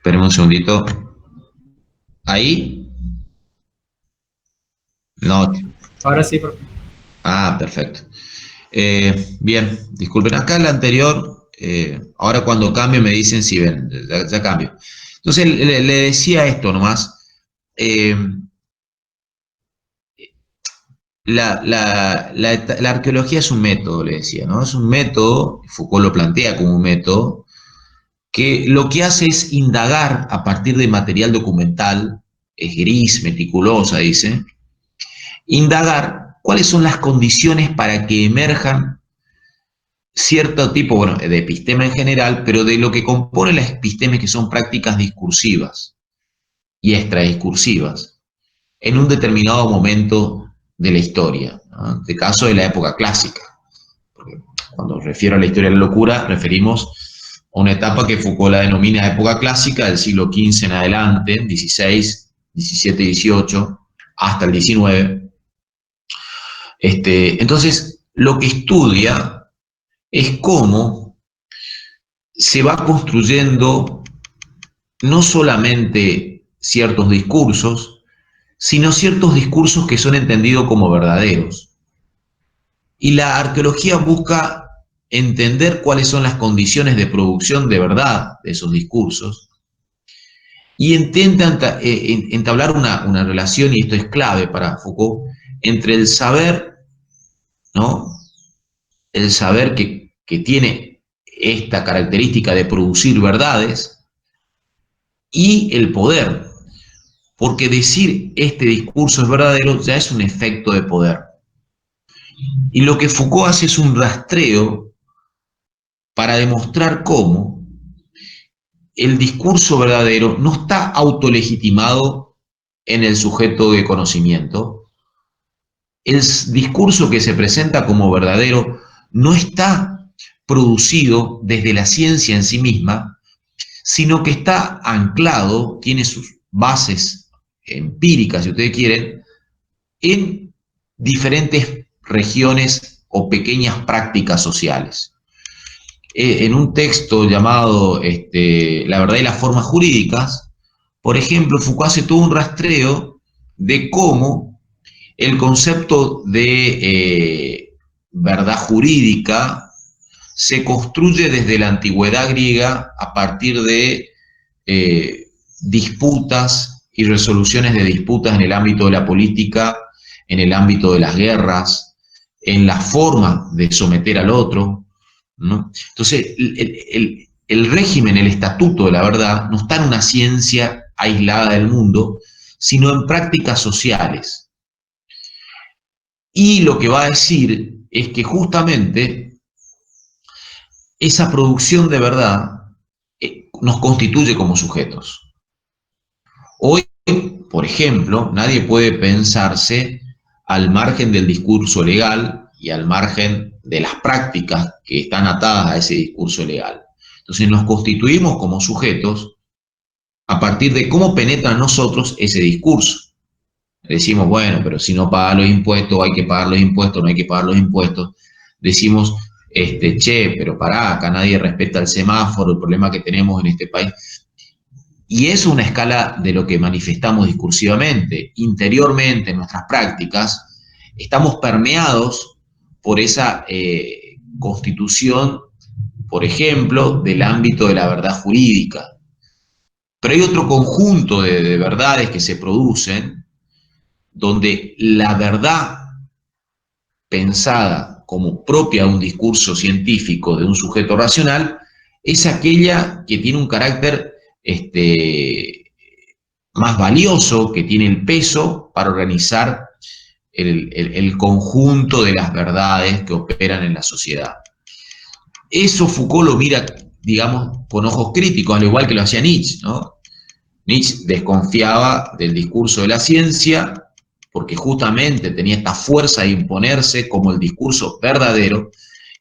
Esperemos un segundito. ¿Ahí? No. Ahora sí, profe. Ah, perfecto. Bien, disculpen. Acá la anterior, ahora cuando cambio me dicen si ven, ya cambio. Entonces le decía esto nomás. eh, la arqueología es un método, le decía, ¿no? Es un método, Foucault lo plantea como un método, que lo que hace es indagar a partir de material documental, es gris, meticulosa, dice, indagar cuáles son las condiciones para que emerjan cierto tipo, bueno, de epistema en general, pero de lo que compone las epistemes, que son prácticas discursivas y extradiscursivas, en un determinado momento de la historia, ¿no? De caso de la época clásica. Porque cuando refiero a la historia de la locura, referimos a una etapa que Foucault la denomina época clásica, del siglo XV en adelante, XVI, XVII y XVIII, hasta el XIX. Entonces, lo que estudia es cómo se va construyendo no solamente ciertos discursos, sino ciertos discursos que son entendidos como verdaderos. Y la arqueología busca entender cuáles son las condiciones de producción de verdad de esos discursos y intenta entablar una relación, y esto es clave para Foucault, entre el saber, ¿no? El saber que tiene esta característica de producir verdades y el poder, porque decir este discurso es verdadero ya es un efecto de poder. Y lo que Foucault hace es un rastreo para demostrar cómo el discurso verdadero no está autolegitimado en el sujeto de conocimiento. El discurso que se presenta como verdadero no está producido desde la ciencia en sí misma, sino que está anclado, tiene sus bases empíricas, si ustedes quieren, en diferentes regiones o pequeñas prácticas sociales. En un texto llamado La verdad y las formas jurídicas, por ejemplo, Foucault hace todo un rastreo de cómo el concepto de verdad jurídica se construye desde la antigüedad griega a partir de disputas y resoluciones de disputas en el ámbito de la política, en el ámbito de las guerras, en la forma de someter al otro, ¿no? Entonces, el régimen, el estatuto de la verdad, no está en una ciencia aislada del mundo, sino en prácticas sociales. Y lo que va a decir es que justamente esa producción de verdad nos constituye como sujetos. Hoy, por ejemplo, nadie puede pensarse al margen del discurso legal y al margen de las prácticas que están atadas a ese discurso legal. Entonces nos constituimos como sujetos a partir de cómo penetra en nosotros ese discurso. Decimos, bueno, pero si no paga los impuestos, hay que pagar los impuestos, no hay que pagar los impuestos. Decimos, che, pero pará, acá nadie respeta el semáforo, el problema que tenemos en este país. Y es una escala de lo que manifestamos discursivamente. Interiormente, en nuestras prácticas, estamos permeados por esa constitución, por ejemplo, del ámbito de la verdad jurídica. Pero hay otro conjunto de verdades que se producen donde la verdad pensada como propia de un discurso científico de un sujeto racional es aquella que tiene un carácter más valioso, que tiene el peso para organizar el conjunto de las verdades que operan en la sociedad. Eso Foucault lo mira, digamos, con ojos críticos, al igual que lo hacía Nietzsche, ¿no? Nietzsche desconfiaba del discurso de la ciencia porque justamente tenía esta fuerza de imponerse como el discurso verdadero,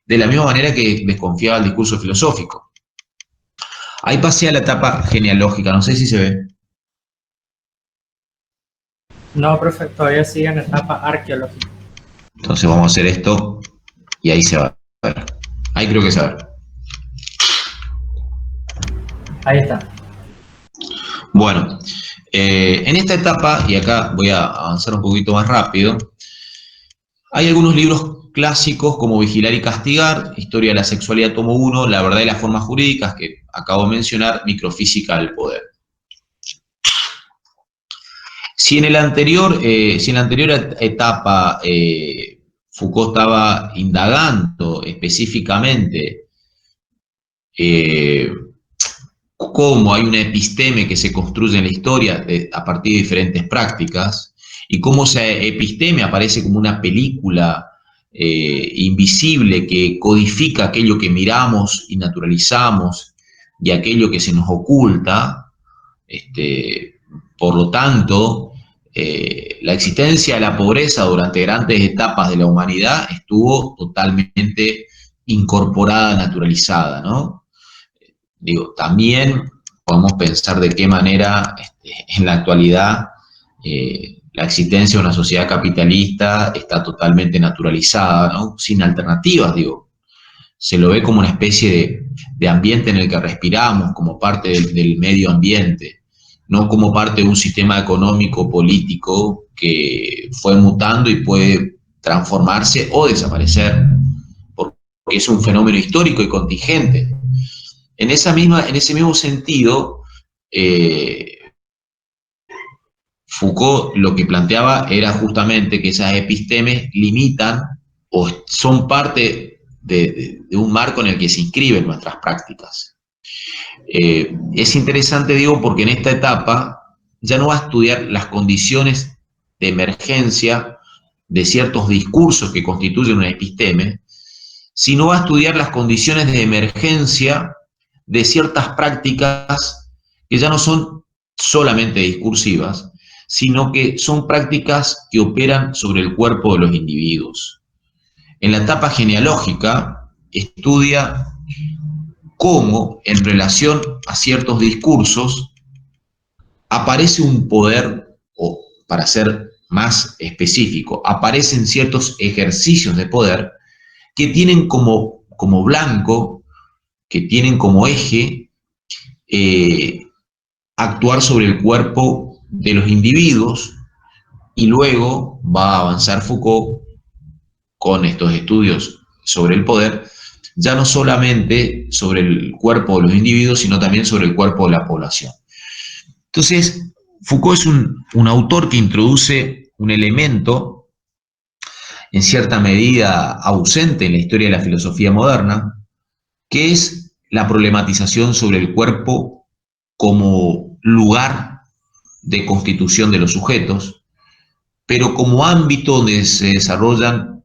de la misma manera que desconfiaba del discurso filosófico. Ahí pasé a la etapa genealógica, no sé si se ve. No, profe, todavía sigue en etapa arqueológica. Entonces vamos a hacer esto y ahí se va a ver. Ahí creo que se va a ver. Ahí está. Bueno, en esta etapa, y acá voy a avanzar un poquito más rápido, hay algunos libros clásicos como Vigilar y Castigar, Historia de la Sexualidad tomo 1, La verdad y las formas jurídicas, que acabo de mencionar, Microfísica del poder. Si en la anterior etapa Foucault estaba indagando específicamente cómo hay una episteme que se construye en la historia a partir de diferentes prácticas y cómo esa episteme aparece como una película invisible que codifica aquello que miramos y naturalizamos y aquello que se nos oculta. Por lo tanto, la existencia de la pobreza durante grandes etapas de la humanidad estuvo totalmente incorporada, naturalizada, ¿no? Digo, también podemos pensar de qué manera en la actualidad la existencia de una sociedad capitalista está totalmente naturalizada, ¿no? Sin alternativas, digo. Se lo ve como una especie de ambiente en el que respiramos, como parte del medio ambiente, no como parte de un sistema económico, político, que fue mutando y puede transformarse o desaparecer, porque es un fenómeno histórico y contingente. En ese mismo sentido, Foucault lo que planteaba era justamente que esas epistemes limitan o son parte de un marco en el que se inscriben nuestras prácticas. Es interesante, digo, porque en esta etapa ya no va a estudiar las condiciones de emergencia de ciertos discursos que constituyen una episteme, sino va a estudiar las condiciones de emergencia de ciertas prácticas que ya no son solamente discursivas, sino que son prácticas que operan sobre el cuerpo de los individuos. En la etapa genealógica estudia cómo en relación a ciertos discursos aparece un poder, o para ser más específico, aparecen ciertos ejercicios de poder que tienen como blanco, que tienen como eje actuar sobre el cuerpo de los individuos, y luego va a avanzar Foucault con estos estudios sobre el poder, ya no solamente sobre el cuerpo de los individuos, sino también sobre el cuerpo de la población. Entonces, Foucault es un autor que introduce un elemento en cierta medida ausente en la historia de la filosofía moderna, que es la problematización sobre el cuerpo como lugar de constitución de los sujetos, pero como ámbito donde se desarrollan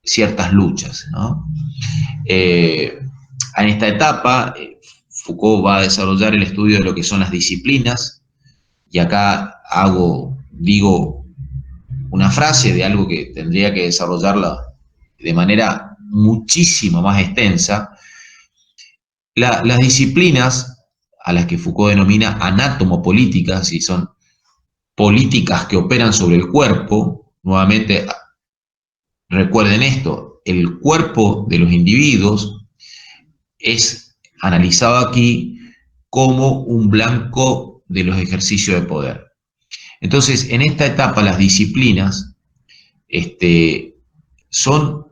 ciertas luchas, ¿no? En esta etapa, Foucault va a desarrollar el estudio de lo que son las disciplinas, y acá digo una frase de algo que tendría que desarrollarla de manera muchísimo más extensa. Las disciplinas, a las que Foucault denomina anátomo-políticas, y son políticas que operan sobre el cuerpo, nuevamente recuerden esto, el cuerpo de los individuos es analizado aquí como un blanco de los ejercicios de poder. Entonces, en esta etapa las disciplinas son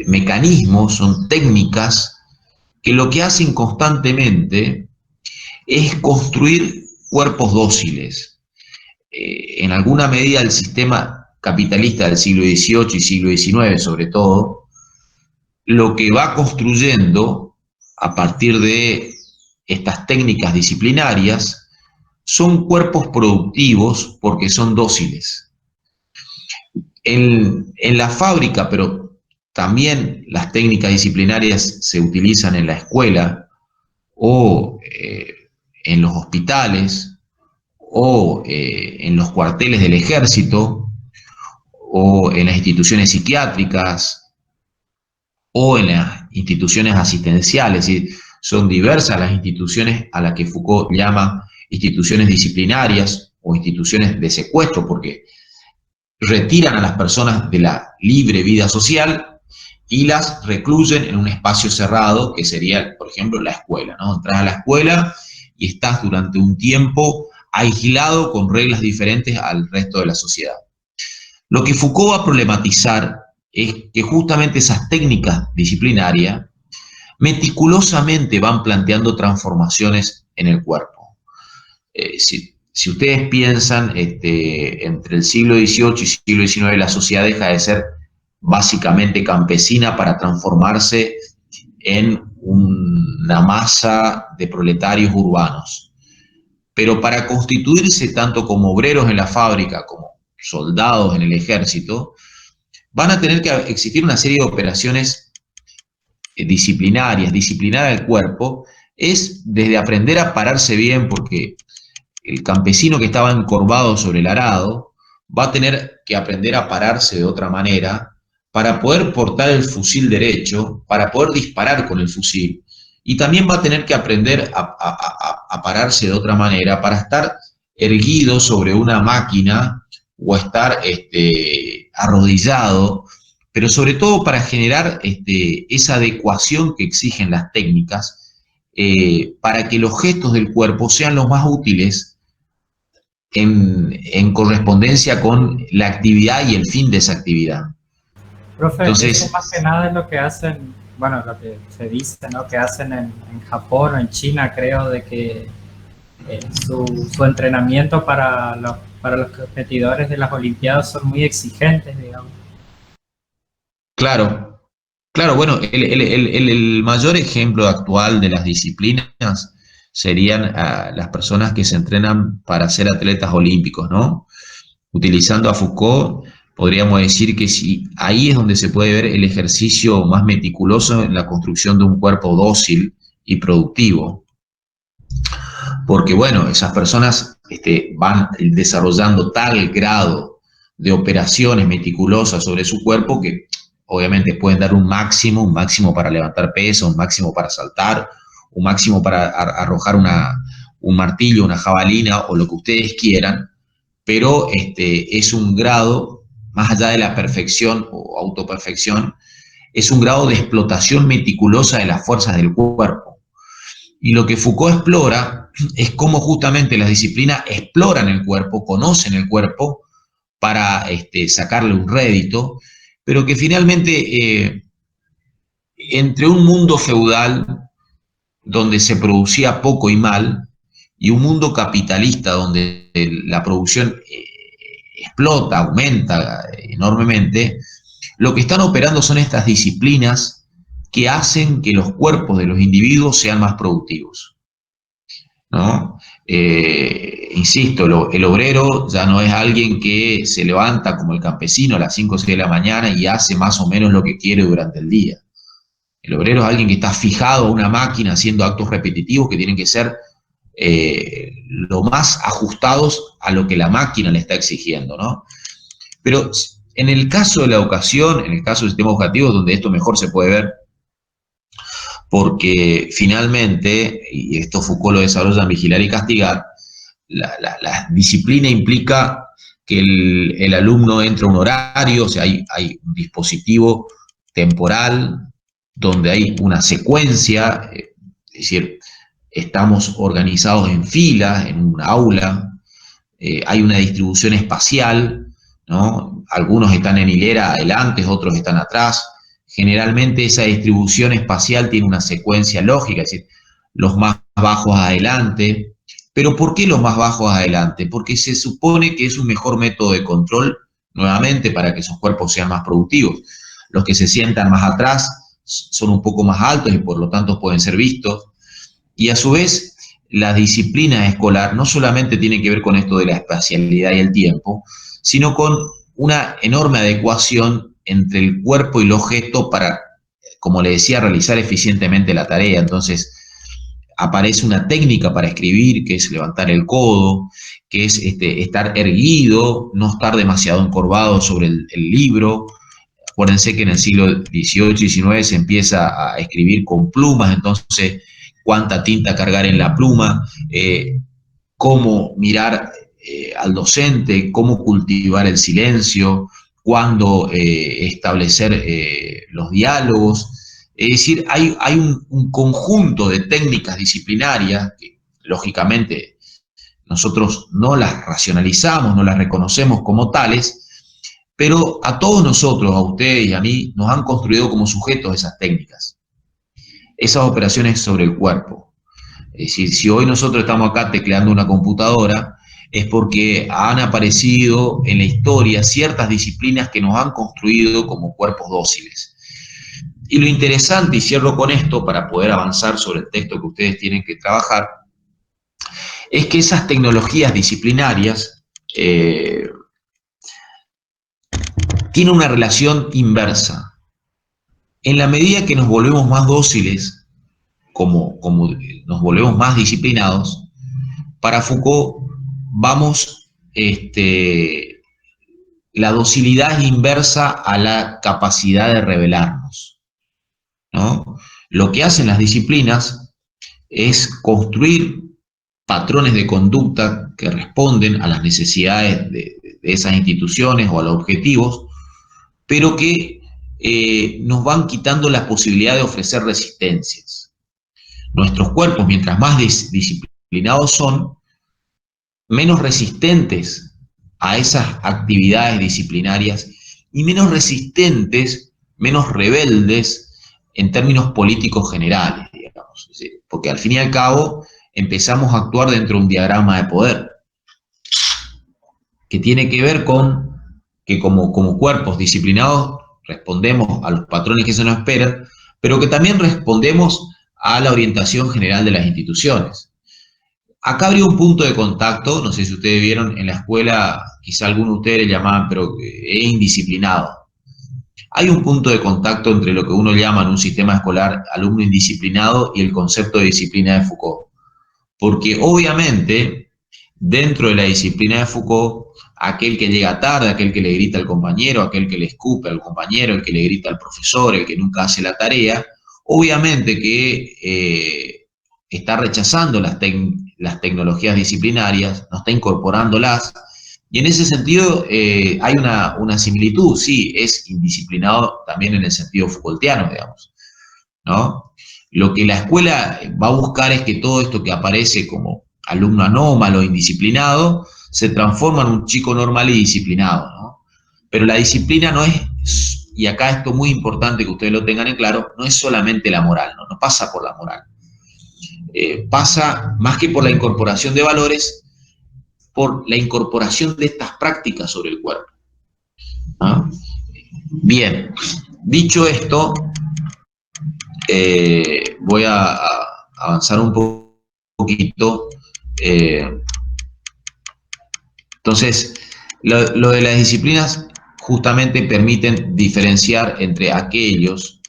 mecanismos, son técnicas que lo que hacen constantemente es construir cuerpos dóciles. En alguna medida el sistema capitalista del siglo XVIII y siglo XIX, sobre todo, lo que va construyendo a partir de estas técnicas disciplinarias son cuerpos productivos porque son dóciles. En la fábrica, pero también las técnicas disciplinarias se utilizan en la escuela o en los hospitales o en los cuarteles del ejército o en las instituciones psiquiátricas o en las instituciones asistenciales. ¿Sí? Son diversas las instituciones a las que Foucault llama instituciones disciplinarias o instituciones de secuestro, porque retiran a las personas de la libre vida social y las recluyen en un espacio cerrado que sería, por ejemplo, la escuela, ¿no? Entras a la escuela y estás durante un tiempo aislado con reglas diferentes al resto de la sociedad. Lo que Foucault va a problematizar es que justamente esas técnicas disciplinarias meticulosamente van planteando transformaciones en el cuerpo. Si ustedes piensan, entre el siglo XVIII y siglo XIX, la sociedad deja de ser básicamente campesina para transformarse en una masa de proletarios urbanos. Pero para constituirse tanto como obreros en la fábrica como soldados en el ejército, van a tener que existir una serie de operaciones disciplinarias. Disciplinar el cuerpo es desde aprender a pararse bien, porque el campesino que estaba encorvado sobre el arado va a tener que aprender a pararse de otra manera para poder portar el fusil derecho, para poder disparar con el fusil. Y también va a tener que aprender a pararse de otra manera para estar erguido sobre una máquina o estar arrodillado, pero sobre todo para generar esa adecuación que exigen las técnicas, para que los gestos del cuerpo sean los más útiles en correspondencia con la actividad y el fin de esa actividad. Profe, Entonces, eso más que nada es lo que hacen, bueno, lo que se dice, ¿no? Que hacen en Japón o en China, creo, de que su entrenamiento para los competidores de las Olimpiadas son muy exigentes, digamos. claro, claro, bueno, el mayor ejemplo actual de las disciplinas serían las personas que se entrenan para ser atletas olímpicos, ¿no? Utilizando a Foucault, podríamos decir que ahí es donde se puede ver el ejercicio más meticuloso en la construcción de un cuerpo dócil y productivo. Porque, bueno, esas personas van desarrollando tal grado de operaciones meticulosas sobre su cuerpo que obviamente pueden dar un máximo para levantar peso, un máximo para saltar, un máximo para arrojar un martillo, una jabalina o lo que ustedes quieran, pero es un grado, más allá de la perfección o autoperfección, es un grado de explotación meticulosa de las fuerzas del cuerpo. Y lo que Foucault explora es cómo justamente las disciplinas exploran el cuerpo, conocen el cuerpo para sacarle un rédito, pero que finalmente entre un mundo feudal donde se producía poco y mal y un mundo capitalista donde la producción explota, aumenta enormemente, lo que están operando son estas disciplinas que hacen que los cuerpos de los individuos sean más productivos, ¿no? Insisto, el obrero ya no es alguien que se levanta como el campesino a las 5 o 6 de la mañana y hace más o menos lo que quiere durante el día. El obrero es alguien que está fijado a una máquina haciendo actos repetitivos que tienen que ser lo más ajustados a lo que la máquina le está exigiendo, ¿no? Pero en el caso de la educación, en el caso del sistema educativo, donde esto mejor se puede ver, porque finalmente, y esto Foucault lo desarrolla en Vigilar y Castigar, la disciplina implica que el alumno entra a un horario, o sea, hay un dispositivo temporal donde hay una secuencia, es decir, estamos organizados en filas, en un aula, hay una distribución espacial, ¿no? Algunos están en hilera adelante, otros están atrás. Generalmente esa distribución espacial tiene una secuencia lógica, es decir, los más bajos adelante. ¿Pero por qué los más bajos adelante? Porque se supone que es un mejor método de control, nuevamente, para que esos cuerpos sean más productivos. Los que se sientan más atrás son un poco más altos y por lo tanto pueden ser vistos. Y a su vez, la disciplina escolar no solamente tiene que ver con esto de la espacialidad y el tiempo, sino con una enorme adecuación entre el cuerpo y los gestos para, como le decía, realizar eficientemente la tarea. Entonces, aparece una técnica para escribir, que es levantar el codo, que es estar erguido, no estar demasiado encorvado sobre el libro. Acuérdense que en el siglo XVIII y XIX se empieza a escribir con plumas, entonces cuánta tinta cargar en la pluma, cómo mirar al docente, cómo cultivar el silencio, cuándo establecer los diálogos. Es decir, hay un conjunto de técnicas disciplinarias que lógicamente nosotros no las racionalizamos, no las reconocemos como tales, pero a todos nosotros, a ustedes y a mí, nos han construido como sujetos esas técnicas, esas operaciones sobre el cuerpo. Es decir, si hoy nosotros estamos acá tecleando una computadora, es porque han aparecido en la historia ciertas disciplinas que nos han construido como cuerpos dóciles. Y lo interesante, y cierro con esto para poder avanzar sobre el texto que ustedes tienen que trabajar, es que esas tecnologías disciplinarias tienen una relación inversa. En la medida que nos volvemos más dóciles, como nos volvemos más disciplinados, para Foucault la docilidad es inversa a la capacidad de rebelarnos, ¿no? Lo que hacen las disciplinas es construir patrones de conducta que responden a las necesidades de esas instituciones o a los objetivos, pero que nos van quitando la posibilidad de ofrecer resistencias. Nuestros cuerpos, mientras más disciplinados son, menos resistentes a esas actividades disciplinarias y menos resistentes, menos rebeldes en términos políticos generales, digamos. Porque al fin y al cabo empezamos a actuar dentro de un diagrama de poder que tiene que ver con que como cuerpos disciplinados respondemos a los patrones que se nos esperan, pero que también respondemos a la orientación general de las instituciones. Acá habría un punto de contacto, no sé si ustedes vieron en la escuela, quizá algunos de ustedes le llamaban, pero es indisciplinado. Hay un punto de contacto entre lo que uno llama en un sistema escolar alumno indisciplinado y el concepto de disciplina de Foucault. Porque obviamente, dentro de la disciplina de Foucault, aquel que llega tarde, aquel que le grita al compañero, aquel que le escupe al compañero, el que le grita al profesor, el que nunca hace la tarea, obviamente que está rechazando las tecnologías disciplinarias, no está incorporándolas, y en ese sentido hay una similitud, sí, es indisciplinado también en el sentido Foucaultiano, digamos, ¿no? Lo que la escuela va a buscar es que todo esto que aparece como alumno anómalo, indisciplinado, se transforma en un chico normal y disciplinado, ¿no? Pero la disciplina no es, y acá esto es muy importante que ustedes lo tengan en claro, no es solamente la moral, no pasa por la moral. Pasa, más que por la incorporación de valores, por la incorporación de estas prácticas sobre el cuerpo, ¿no? Bien, dicho esto, voy a avanzar un poquito. Entonces, lo de las disciplinas justamente permiten diferenciar entre aquellos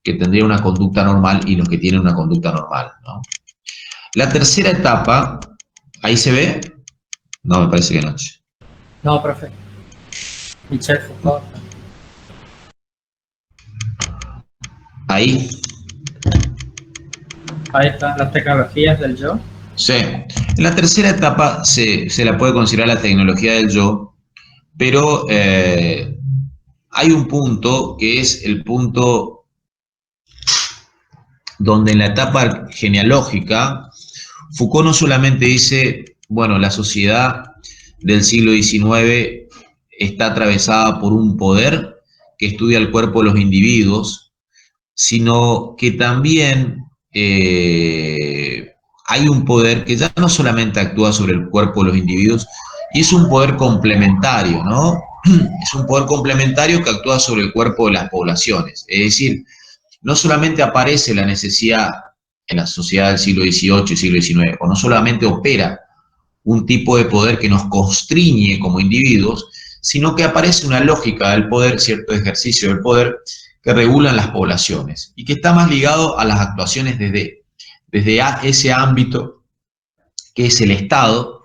que tendrían una conducta normal y los que tienen una conducta normal, ¿no? La tercera etapa, ¿ahí se ve? No, me parece que no. No, profe. Michel Foucault. Ahí. Ahí están las tecnologías del yo. Sí. En la tercera etapa se la puede considerar la tecnología del yo, pero hay un punto que es el punto donde en la etapa genealógica Foucault no solamente dice, bueno, la sociedad del siglo XIX está atravesada por un poder que estudia el cuerpo de los individuos, sino que también hay un poder que ya no solamente actúa sobre el cuerpo de los individuos, y es un poder complementario, ¿no? Es un poder complementario que actúa sobre el cuerpo de las poblaciones. Es decir, no solamente aparece la necesidad en la sociedad del siglo XVIII y siglo XIX, o no solamente opera un tipo de poder que nos constriñe como individuos, sino que aparece una lógica del poder, cierto ejercicio del poder, que regulan las poblaciones y que está más ligado a las actuaciones desde ese ámbito que es el Estado,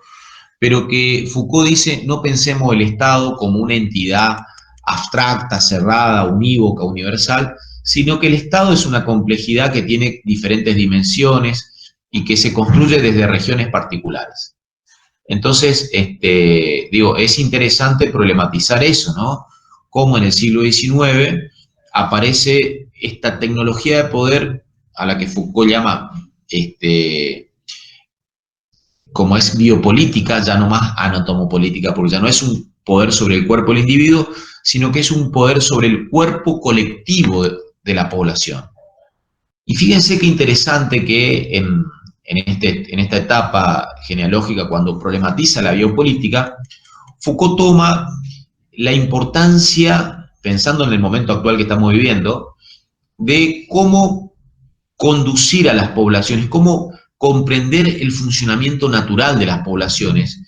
pero que Foucault dice, no pensemos el Estado como una entidad abstracta, cerrada, unívoca, universal, sino que el Estado es una complejidad que tiene diferentes dimensiones y que se construye desde regiones particulares. Entonces, digo, es interesante problematizar eso, ¿no? Cómo en el siglo XIX aparece esta tecnología de poder a la que Foucault llama como es biopolítica, ya no más anatomopolítica, porque ya no es un poder sobre el cuerpo del individuo, sino que es un poder sobre el cuerpo colectivo de la población. Y fíjense qué interesante que en esta etapa genealógica, cuando problematiza la biopolítica, Foucault toma la importancia, pensando en el momento actual que estamos viviendo, de cómo conducir a las poblaciones, cómo comprender el funcionamiento natural de las poblaciones,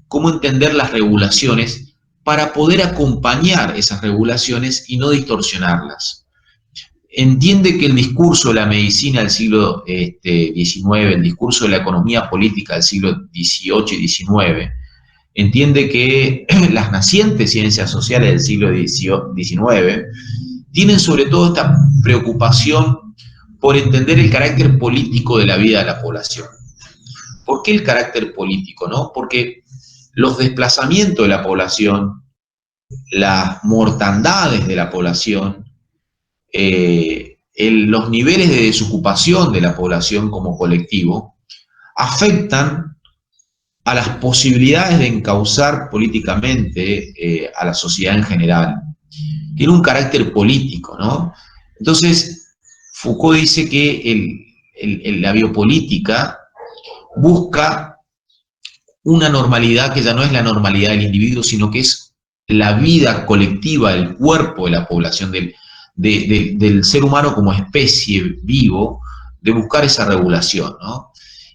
cómo entender las regulaciones para poder acompañar esas regulaciones y no distorsionarlas. Entiende que el discurso de la medicina del siglo XIX, el discurso de la economía política del siglo XVIII y XIX, entiende que las nacientes ciencias sociales del siglo XIX tienen sobre todo esta preocupación por entender el carácter político de la vida de la población. ¿Por qué el carácter político, no? Porque los desplazamientos de la población, las mortandades de la población, los niveles de desocupación de la población como colectivo, afectan a las posibilidades de encauzar políticamente a la sociedad en general. Tiene un carácter político, ¿no? Entonces, Foucault dice que la biopolítica busca una normalidad que ya no es la normalidad del individuo, sino que es la vida colectiva del cuerpo de la población, del ser humano como especie vivo, de buscar esa regulación, ¿no?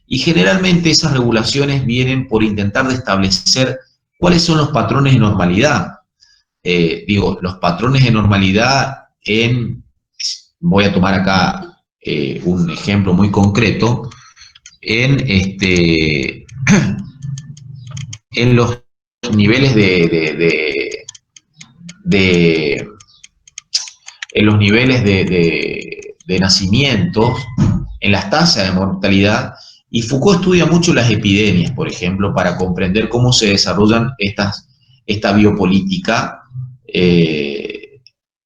Y generalmente esas regulaciones vienen por intentar de establecer cuáles son los patrones de normalidad. Los patrones de normalidad voy a tomar acá un ejemplo muy concreto, en los niveles en los niveles de nacimientos, en las tasas de mortalidad, y Foucault estudia mucho las epidemias, por ejemplo, para comprender cómo se desarrollan esta biopolítica,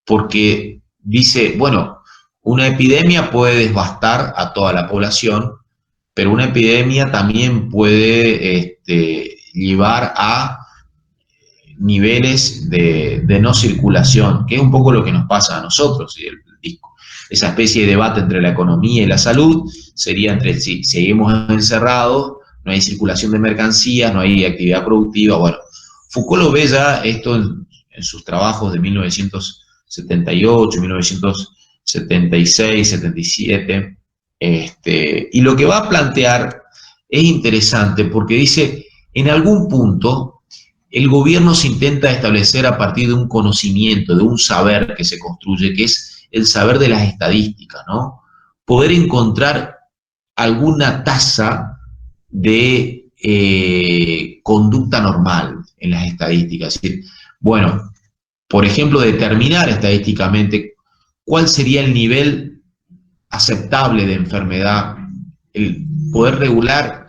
porque dice, bueno, una epidemia puede devastar a toda la población, pero una epidemia también puede llevar a niveles de no circulación, que es un poco lo que nos pasa a nosotros. Esa especie de debate entre la economía y la salud sería entre si seguimos encerrados, no hay circulación de mercancías, no hay actividad productiva. Bueno, Foucault lo ve ya esto en sus trabajos de 1978, 1976, 77, y lo que va a plantear es interesante porque dice, en algún punto, el gobierno se intenta establecer a partir de un conocimiento, de un saber que se construye, que es el saber de las estadísticas, ¿no? Poder encontrar alguna tasa de conducta normal en las estadísticas. Es decir, bueno, por ejemplo, determinar estadísticamente cuál sería el nivel aceptable de enfermedad, el poder regular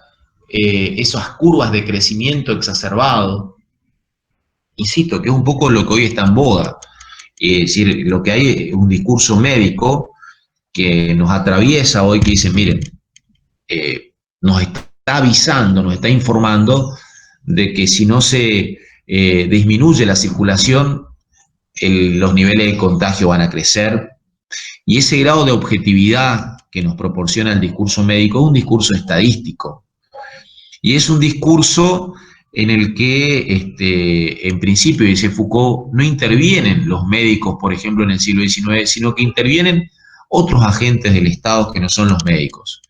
esas curvas de crecimiento exacerbado. Insisto, que es un poco lo que hoy está en boga. Es decir, lo que hay es un discurso médico que nos atraviesa hoy, que dice, miren, nos está avisando, nos está informando de que si no se disminuye la circulación, los niveles de contagio van a crecer. Y ese grado de objetividad que nos proporciona el discurso médico es un discurso estadístico. Y es un discurso en el que, en principio, dice Foucault, no intervienen los médicos, por ejemplo, en el siglo XIX, sino que intervienen otros agentes del Estado que no son los médicos.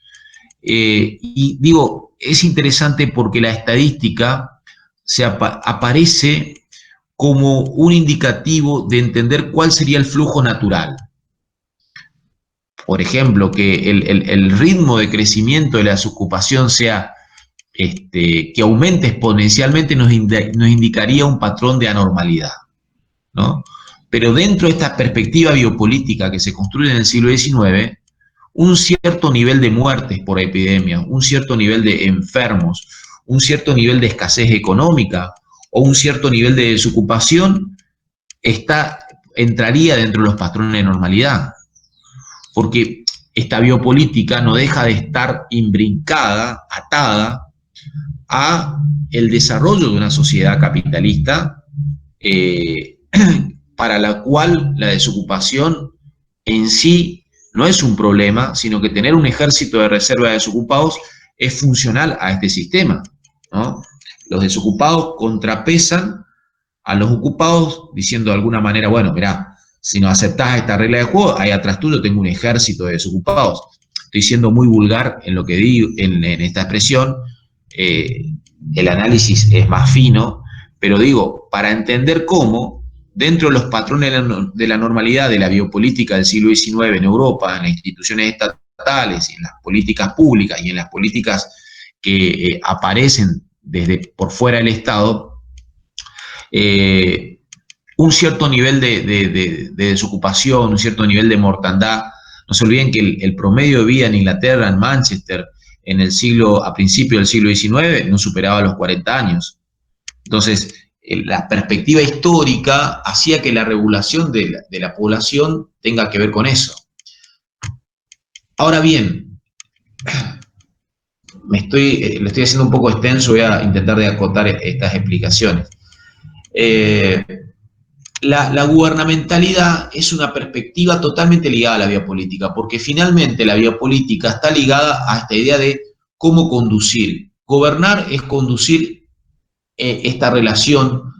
Y digo, es interesante porque la estadística aparece como un indicativo de entender cuál sería el flujo natural. Por ejemplo, que el ritmo de crecimiento de la desocupación sea que aumente exponencialmente nos indicaría un patrón de anormalidad, ¿no? Pero dentro de esta perspectiva biopolítica que se construye en el siglo XIX, un cierto nivel de muertes por epidemia, un cierto nivel de enfermos, un cierto nivel de escasez económica o un cierto nivel de desocupación entraría dentro de los patrones de normalidad. Porque esta biopolítica no deja de estar imbrincada, atada a el desarrollo de una sociedad capitalista para la cual la desocupación en sí no es un problema, sino que tener un ejército de reserva de desocupados es funcional a este sistema, ¿no? Los desocupados contrapesan a los ocupados diciendo de alguna manera, bueno, mirá, si no aceptás esta regla de juego, ahí atrás tuyo tengo un ejército de desocupados. Estoy siendo muy vulgar en lo que digo, en esta expresión, el análisis es más fino, pero digo, para entender cómo, dentro de los patrones de la normalidad de la biopolítica del siglo XIX en Europa, en las instituciones estatales, en las políticas públicas y en las políticas que aparecen desde por fuera del Estado, un cierto nivel de desocupación, un cierto nivel de mortandad. No se olviden que el promedio de vida en Inglaterra, en Manchester, a principios del siglo XIX, no superaba los 40 años. Entonces, la perspectiva histórica hacía que la regulación de la población tenga que ver con eso. Ahora bien, lo estoy haciendo un poco extenso, voy a intentar de acotar estas explicaciones. La gubernamentalidad es una perspectiva totalmente ligada a la biopolítica, porque finalmente la biopolítica está ligada a esta idea de cómo conducir. Gobernar es conducir esta relación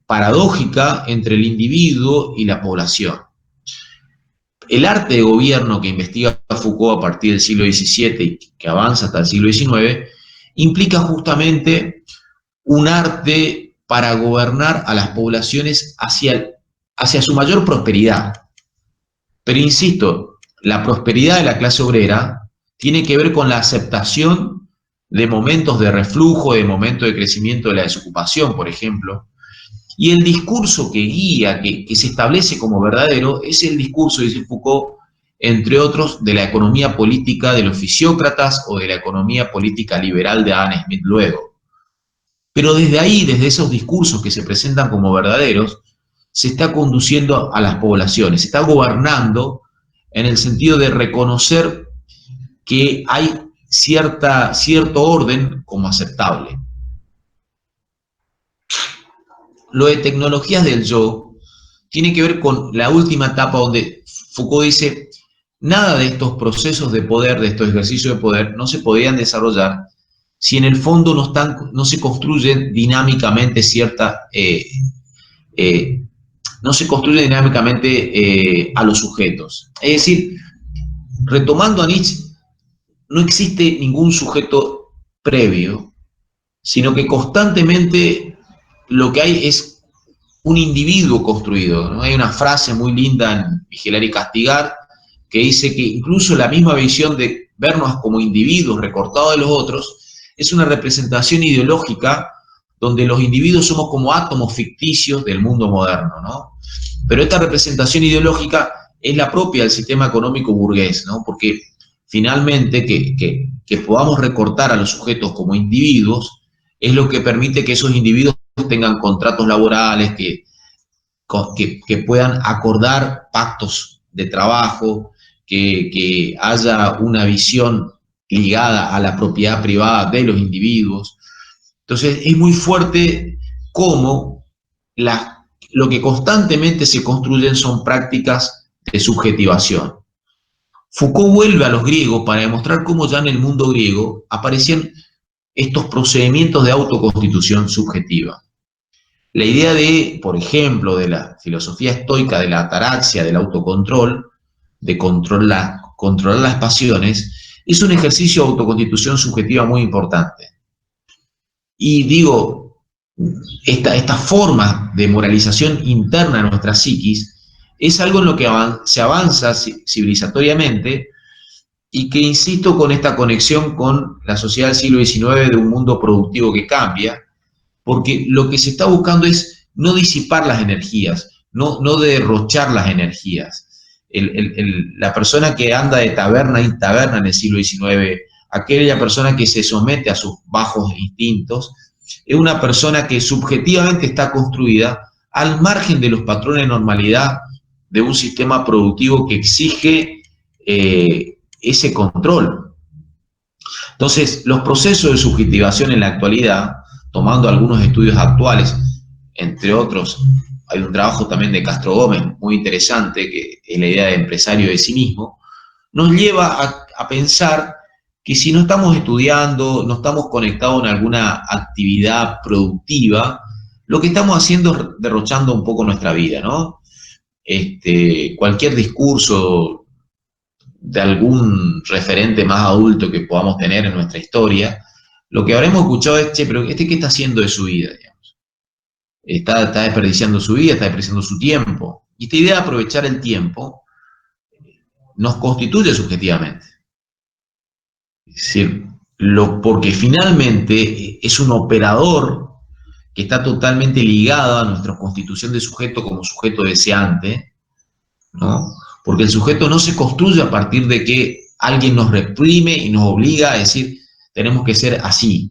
paradójica entre el individuo y la población. El arte de gobierno que investiga Foucault a partir del siglo XVII y que avanza hasta el siglo XIX, implica justamente un arte para gobernar a las poblaciones hacia su mayor prosperidad. Pero insisto, la prosperidad de la clase obrera tiene que ver con la aceptación de momentos de reflujo, de momentos de crecimiento de la desocupación, por ejemplo. Y el discurso que guía, que se establece como verdadero, es el discurso, dice Foucault, entre otros, de la economía política de los fisiócratas o de la economía política liberal de Adam Smith luego. Pero desde ahí, desde esos discursos que se presentan como verdaderos, se está conduciendo a las poblaciones, se está gobernando en el sentido de reconocer que hay cierto orden como aceptable. Lo de tecnologías del yo tiene que ver con la última etapa donde Foucault dice, nada de estos procesos de poder, de estos ejercicios de poder, no se podían desarrollar si en el fondo no se construyen dinámicamente no se construye dinámicamente a los sujetos. Es decir, retomando a Nietzsche, no existe ningún sujeto previo, sino que constantemente lo que hay es un individuo construido, ¿no? Hay una frase muy linda en Vigilar y Castigar que dice que incluso la misma visión de vernos como individuos recortados de los otros es una representación ideológica donde los individuos somos como átomos ficticios del mundo moderno, ¿no? Pero esta representación ideológica es la propia del sistema económico burgués, ¿no? Porque finalmente que podamos recortar a los sujetos como individuos es lo que permite que esos individuos tengan contratos laborales, que puedan acordar pactos de trabajo, que haya una visión ligada a la propiedad privada de los individuos. Entonces es muy fuerte cómo lo que constantemente se construyen son prácticas de subjetivación. Foucault vuelve a los griegos para demostrar cómo ya en el mundo griego aparecían estos procedimientos de autoconstitución subjetiva. La idea de, por ejemplo, de la filosofía estoica de la ataraxia, del autocontrol, de controlar las pasiones, es un ejercicio de autoconstitución subjetiva muy importante. Y digo, esta forma de moralización interna de nuestra psiquis es algo en lo que se avanza civilizatoriamente y que, insisto, con esta conexión con la sociedad del siglo XIX de un mundo productivo que cambia, porque lo que se está buscando es no disipar las energías, no derrochar las energías. La persona que anda de taberna en taberna en el siglo XIX, aquella persona que se somete a sus bajos instintos, es una persona que subjetivamente está construida al margen de los patrones de normalidad de un sistema productivo que exige ese control. Entonces, los procesos de subjetivación en la actualidad, tomando algunos estudios actuales, entre otros, hay un trabajo también de Castro Gómez muy interesante, que es la idea de empresario de sí mismo, nos lleva a pensar que si no estamos estudiando, no estamos conectados en alguna actividad productiva, lo que estamos haciendo es derrochando un poco nuestra vida, ¿no? Cualquier discurso de algún referente más adulto que podamos tener en nuestra historia, lo que habremos escuchado es, che, pero ¿qué está haciendo de su vida? Digamos? Está desperdiciando su vida, está desperdiciando su tiempo. Y esta idea de aprovechar el tiempo nos constituye subjetivamente. Es decir, porque finalmente es un operador que está totalmente ligado a nuestra constitución de sujeto como sujeto deseante, ¿no? Porque el sujeto no se construye a partir de que alguien nos reprime y nos obliga a decir tenemos que ser así,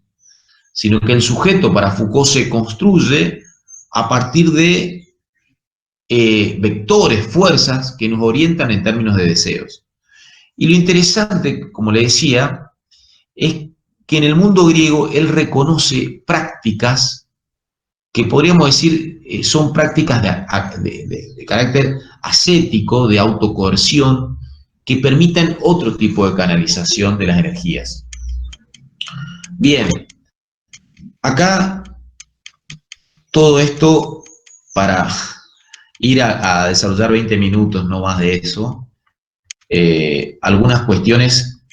sino que el sujeto para Foucault se construye a partir de vectores, fuerzas que nos orientan en términos de deseos. Y lo interesante, como le decía, es que en el mundo griego él reconoce prácticas que podríamos decir son prácticas de carácter ascético, de autocoerción, que permiten otro tipo de canalización de las energías. Bien, acá todo esto para ir a desarrollar 20 minutos, no más de eso, algunas cuestiones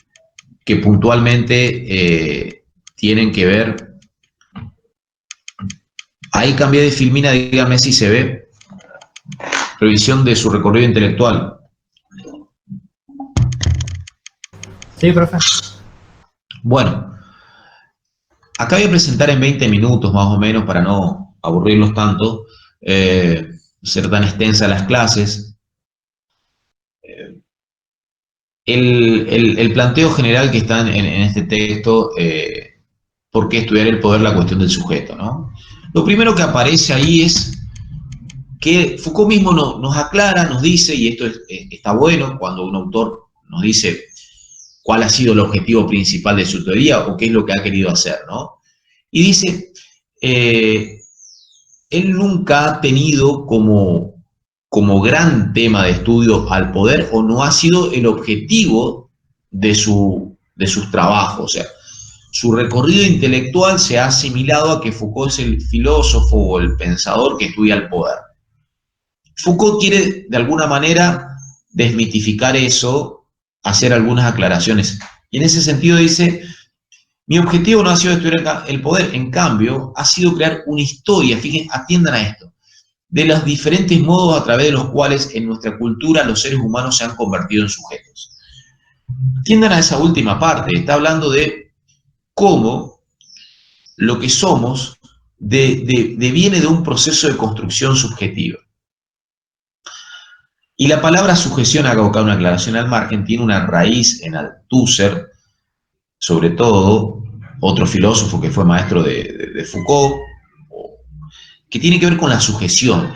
que puntualmente tienen que ver. Ahí cambié de filmina, dígame si se ve. Revisión de su recorrido intelectual. Sí, profe. Bueno, acá voy a presentar en 20 minutos más o menos para no aburrirlos tanto, ser tan extensas las clases. El planteo general que está en este texto, ¿por qué estudiar el poder? La cuestión del sujeto, ¿no? Lo primero que aparece ahí es que Foucault mismo nos aclara, nos dice, y esto está bueno cuando un autor nos dice cuál ha sido el objetivo principal de su teoría o qué es lo que ha querido hacer, ¿no? Y dice, él nunca ha tenido como gran tema de estudio al poder o no ha sido el objetivo de sus trabajos. O sea, su recorrido intelectual se ha asimilado a que Foucault es el filósofo o el pensador que estudia el poder. Foucault quiere, de alguna manera, desmitificar eso, hacer algunas aclaraciones. Y en ese sentido dice, mi objetivo no ha sido estudiar el poder, en cambio, ha sido crear una historia, fíjense, atiendan a esto, de los diferentes modos a través de los cuales en nuestra cultura los seres humanos se han convertido en sujetos. Atiendan a esa última parte, está hablando de cómo lo que somos viene de un proceso de construcción subjetiva. Y la palabra sujeción, hago acá una aclaración al margen, tiene una raíz en Althusser, sobre todo, otro filósofo que fue maestro de Foucault, que tiene que ver con la sujeción.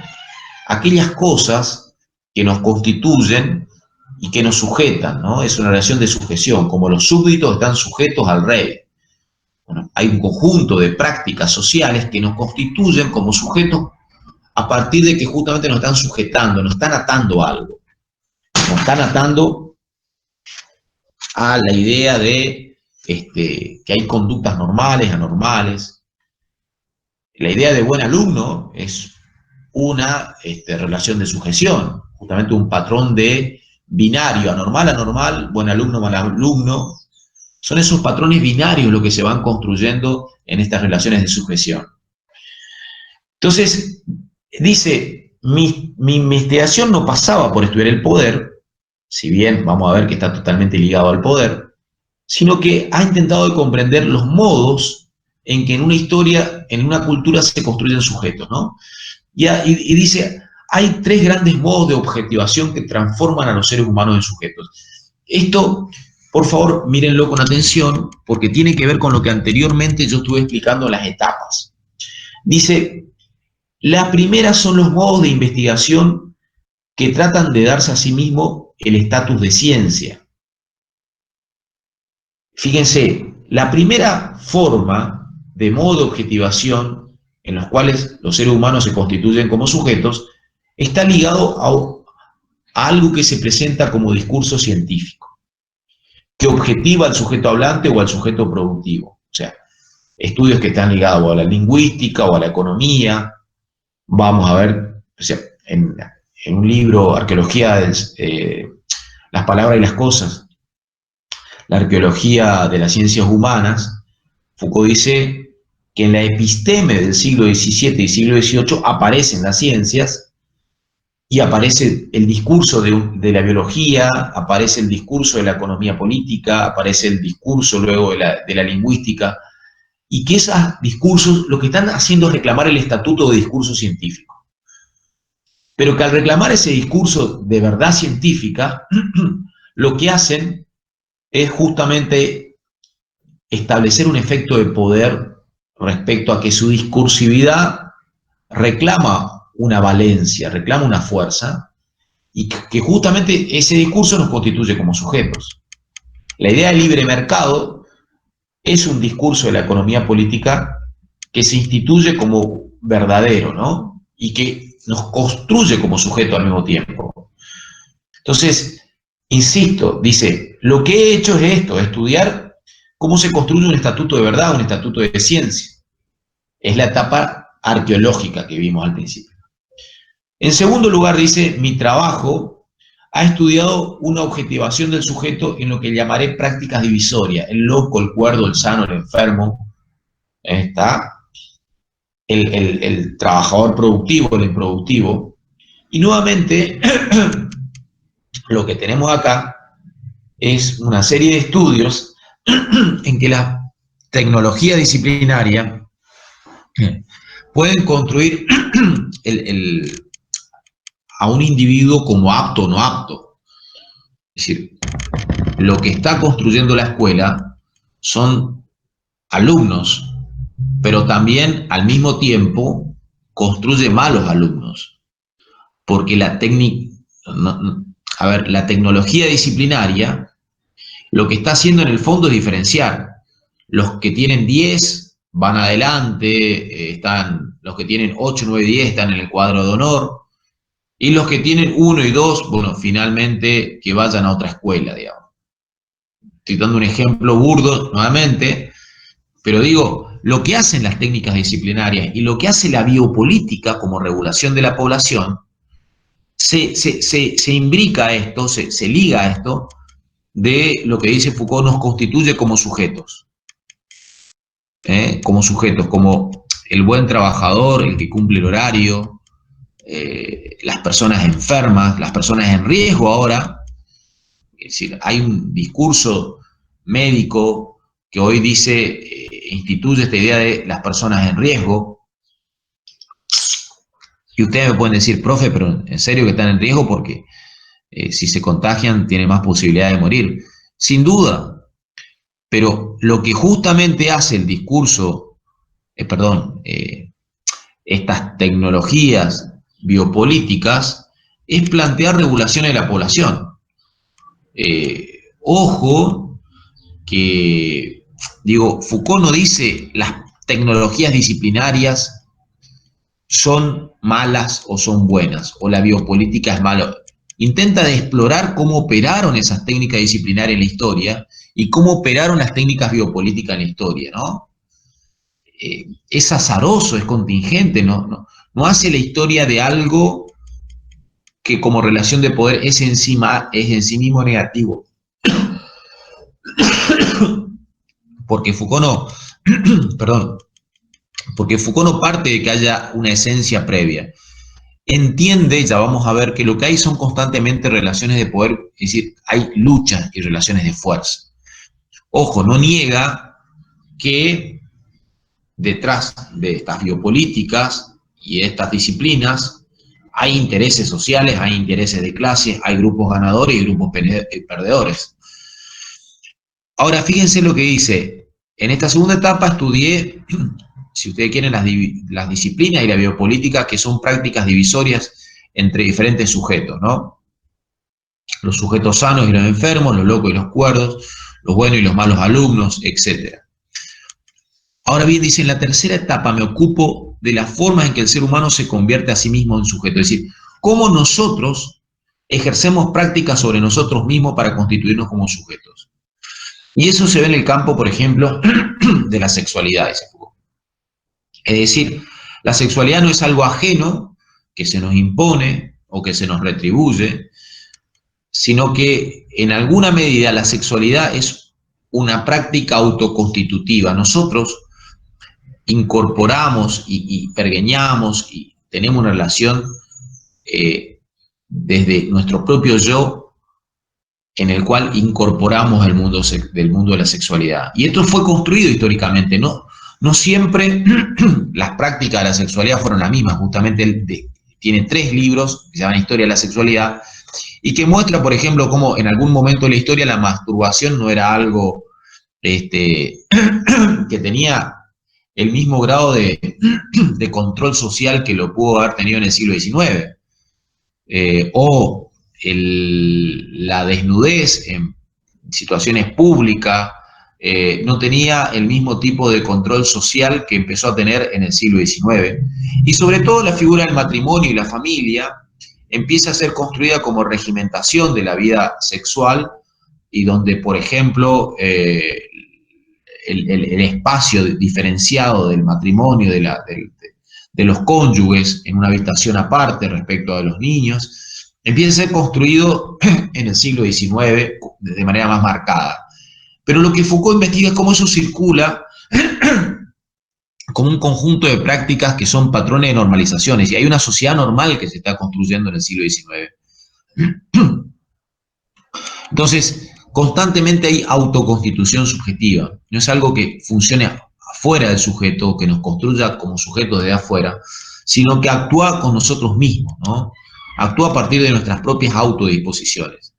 Aquellas cosas que nos constituyen y que nos sujetan, ¿no? Es una relación de sujeción, como los súbditos están sujetos al rey. Bueno, hay un conjunto de prácticas sociales que nos constituyen como sujetos a partir de que justamente nos están sujetando, nos están atando a algo. Nos están atando a la idea de que hay conductas normales, anormales. La idea de buen alumno es una relación de sujeción, justamente un patrón de binario, anormal, anormal, buen alumno, mal alumno. Son esos patrones binarios los que se van construyendo en estas relaciones de sujeción. Entonces, dice, mi investigación no pasaba por estudiar el poder, si bien vamos a ver que está totalmente ligado al poder, sino que ha intentado comprender los modos en que en una historia, en una cultura se construyen sujetos, ¿no? Y dice, hay tres grandes modos de objetivación que transforman a los seres humanos en sujetos. Esto, por favor, mírenlo con atención, porque tiene que ver con lo que anteriormente yo estuve explicando las etapas. Dice, la primera son los modos de investigación que tratan de darse a sí mismo el estatus de ciencia. fíjense, la primera forma de modo de objetivación en los cuales los seres humanos se constituyen como sujetos está ligado a algo que se presenta como discurso científico, que objetiva al sujeto hablante o al sujeto productivo. O sea, estudios que están ligados a la lingüística o a la economía. Vamos a ver, o sea, en un libro, Arqueología, las palabras y las cosas, la arqueología de las ciencias humanas, Foucault dice que en la episteme del siglo XVII y siglo XVIII aparecen las ciencias y aparece el discurso de la biología, aparece el discurso de la economía política, aparece el discurso luego de la lingüística, y que esos discursos lo que están haciendo es reclamar el estatuto de discurso científico. Pero que al reclamar ese discurso de verdad científica, lo que hacen es justamente establecer un efecto de poder respecto a que su discursividad reclama una valencia, reclama una fuerza, y que justamente ese discurso nos constituye como sujetos. La idea del libre mercado es un discurso de la economía política que se instituye como verdadero, ¿no? Y que nos construye como sujeto al mismo tiempo. Entonces, insisto, dice, lo que he hecho es esto, estudiar cómo se construye un estatuto de verdad, un estatuto de ciencia. Es la etapa arqueológica que vimos al principio. En segundo lugar, dice, mi trabajo ha estudiado una objetivación del sujeto en lo que llamaré prácticas divisorias. El loco, el cuerdo, el sano, el enfermo. Está el trabajador productivo, el improductivo. Y nuevamente, lo que tenemos acá es una serie de estudios en que la tecnología disciplinaria pueden construir a un individuo como apto o no apto. Es decir, lo que está construyendo la escuela son alumnos, pero también al mismo tiempo construye malos alumnos, porque la tecnología disciplinaria lo que está haciendo en el fondo es diferenciar. Los que tienen 10 van adelante, los que tienen 8, 9, 10 están en el cuadro de honor, y los que tienen 1 y 2, bueno, finalmente que vayan a otra escuela, digamos. Estoy dando un ejemplo burdo nuevamente, pero digo, lo que hacen las técnicas disciplinarias y lo que hace la biopolítica como regulación de la población, se imbrica a esto, se liga a esto de lo que dice Foucault, nos constituye como sujetos. Como sujetos, como el buen trabajador, el que cumple el horario, las personas enfermas, las personas en riesgo ahora. Es decir, hay un discurso médico que hoy dice, instituye esta idea de las personas en riesgo. Y ustedes me pueden decir, profe, pero en serio que están en riesgo porque si se contagian tienen más posibilidad de morir. Sin duda, pero lo que justamente hace el discurso, estas tecnologías biopolíticas, es plantear regulaciones de la población. Ojo, que, digo, Foucault no dice las tecnologías disciplinarias son malas o son buenas, o la biopolítica es mala. Intenta de explorar cómo operaron esas técnicas disciplinarias en la historia y cómo operaron las técnicas biopolíticas en la historia, ¿no? Es azaroso, es contingente, no hace la historia de algo que como relación de poder es en sí mismo negativo. Porque Foucault no parte de que haya una esencia previa. Entiende, ya vamos a ver, que lo que hay son constantemente relaciones de poder, es decir, hay luchas y relaciones de fuerza. Ojo, no niega que detrás de estas biopolíticas y de estas disciplinas hay intereses sociales, hay intereses de clase, hay grupos ganadores y grupos perdedores. Ahora, fíjense lo que dice. En esta segunda etapa estudié, si ustedes quieren, las disciplinas y la biopolítica, que son prácticas divisorias entre diferentes sujetos, ¿no? Los sujetos sanos y los enfermos, los locos y los cuerdos, los buenos y los malos alumnos, etc. Ahora bien, dice, en la tercera etapa me ocupo de la forma en que el ser humano se convierte a sí mismo en sujeto, es decir, cómo nosotros ejercemos prácticas sobre nosotros mismos para constituirnos como sujetos. Y eso se ve en el campo, por ejemplo, de la sexualidad, dice Foucault. Es decir, la sexualidad no es algo ajeno que se nos impone o que se nos retribuye, sino que en alguna medida la sexualidad es una práctica autoconstitutiva. Nosotros incorporamos y pergeñamos y tenemos una relación desde nuestro propio yo en el cual incorporamos el mundo del mundo de la sexualidad. Y esto fue construido históricamente, no siempre las prácticas de la sexualidad fueron las mismas. Justamente él tiene 3 libros que se llaman Historia de la Sexualidad y que muestra, por ejemplo, cómo en algún momento de la historia la masturbación no era algo que tenía el mismo grado de control social que lo pudo haber tenido en el siglo XIX. O la desnudez en situaciones públicas no tenía el mismo tipo de control social que empezó a tener en el siglo XIX. Y sobre todo la figura del matrimonio y la familia empieza a ser construida como regimentación de la vida sexual y donde, por ejemplo, el espacio diferenciado del matrimonio, de los cónyuges en una habitación aparte respecto a los niños, empieza a ser construido en el siglo XIX de manera más marcada. Pero lo que Foucault investiga es cómo eso circula como un conjunto de prácticas que son patrones de normalizaciones, y hay una sociedad normal que se está construyendo en el siglo XIX. Entonces, constantemente hay autoconstitución subjetiva, no es algo que funcione afuera del sujeto, que nos construya como sujetos desde afuera, sino que actúa con nosotros mismos, ¿no? Actúa a partir de nuestras propias autodisposiciones.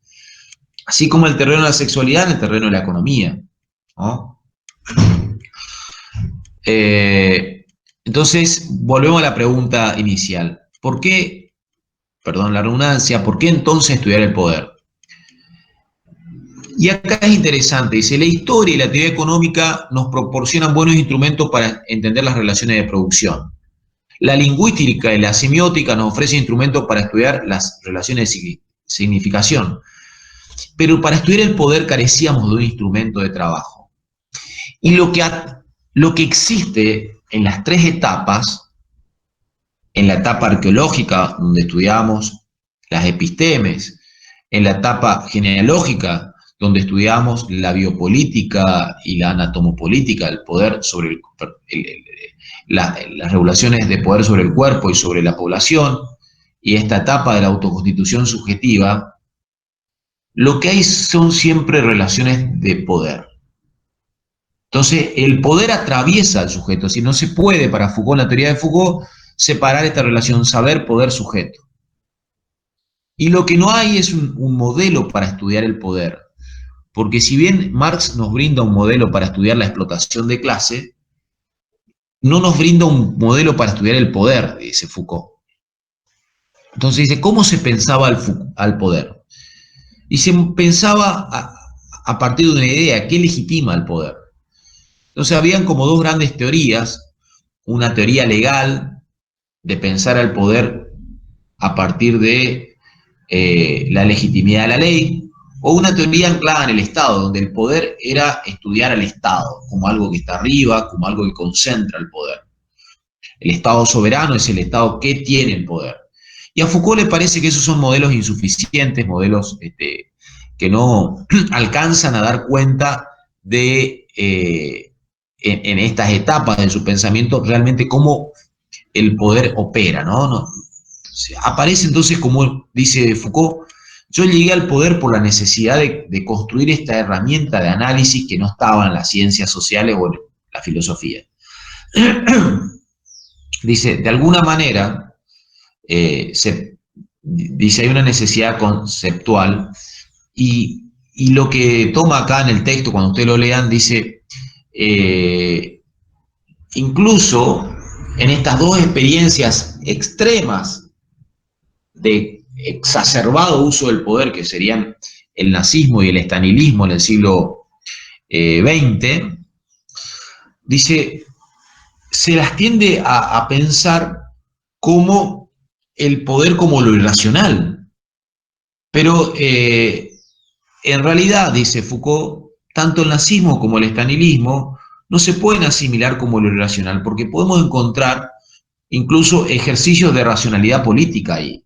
Así como el terreno de la sexualidad en el terreno de la economía, ¿no? Entonces, volvemos a la pregunta inicial. ¿Por qué, perdón la redundancia, por qué entonces estudiar el poder? Y acá es interesante, dice, la historia y la actividad económica nos proporcionan buenos instrumentos para entender las relaciones de producción. La lingüística y la semiótica nos ofrecen instrumentos para estudiar las relaciones de significación. Pero para estudiar el poder carecíamos de un instrumento de trabajo. Y lo que existe en las 3 etapas, en la etapa arqueológica, donde estudiamos las epistemes, en la etapa genealógica, donde estudiamos la biopolítica y la anatomopolítica, el poder sobre las regulaciones de poder sobre el cuerpo y sobre la población, y esta etapa de la autoconstitución subjetiva, lo que hay son siempre relaciones de poder. Entonces, el poder atraviesa al sujeto, si no se puede, para Foucault, en la teoría de Foucault, separar esta relación saber, poder, sujeto. Y lo que no hay es un modelo para estudiar el poder. Porque si bien Marx nos brinda un modelo para estudiar la explotación de clase, no nos brinda un modelo para estudiar el poder, dice Foucault. Entonces dice, ¿cómo se pensaba al poder? Y se pensaba a partir de una idea, ¿qué legitima el poder? Entonces habían como 2 grandes teorías, una teoría legal de pensar al poder a partir de la legitimidad de la ley, o una teoría anclada en el Estado, donde el poder era estudiar al Estado como algo que está arriba, como algo que concentra el poder. El Estado soberano es el Estado que tiene el poder. Y a Foucault le parece que esos son modelos insuficientes, modelos que no alcanzan a dar cuenta de, en estas etapas de su pensamiento, realmente cómo el poder opera, ¿no? Aparece entonces, como dice Foucault, yo llegué al poder por la necesidad de construir esta herramienta de análisis que no estaba en las ciencias sociales o en la filosofía. Dice, de alguna manera, dice, hay una necesidad conceptual y lo que toma acá en el texto, cuando ustedes lo lean, dice, incluso en estas 2 experiencias extremas de exacerbado uso del poder, que serían el nazismo y el estalinismo en el siglo 20, dice, se las tiende a pensar como el poder como lo irracional. Pero en realidad, dice Foucault, tanto el nazismo como el estalinismo no se pueden asimilar como lo irracional, porque podemos encontrar incluso ejercicios de racionalidad política ahí,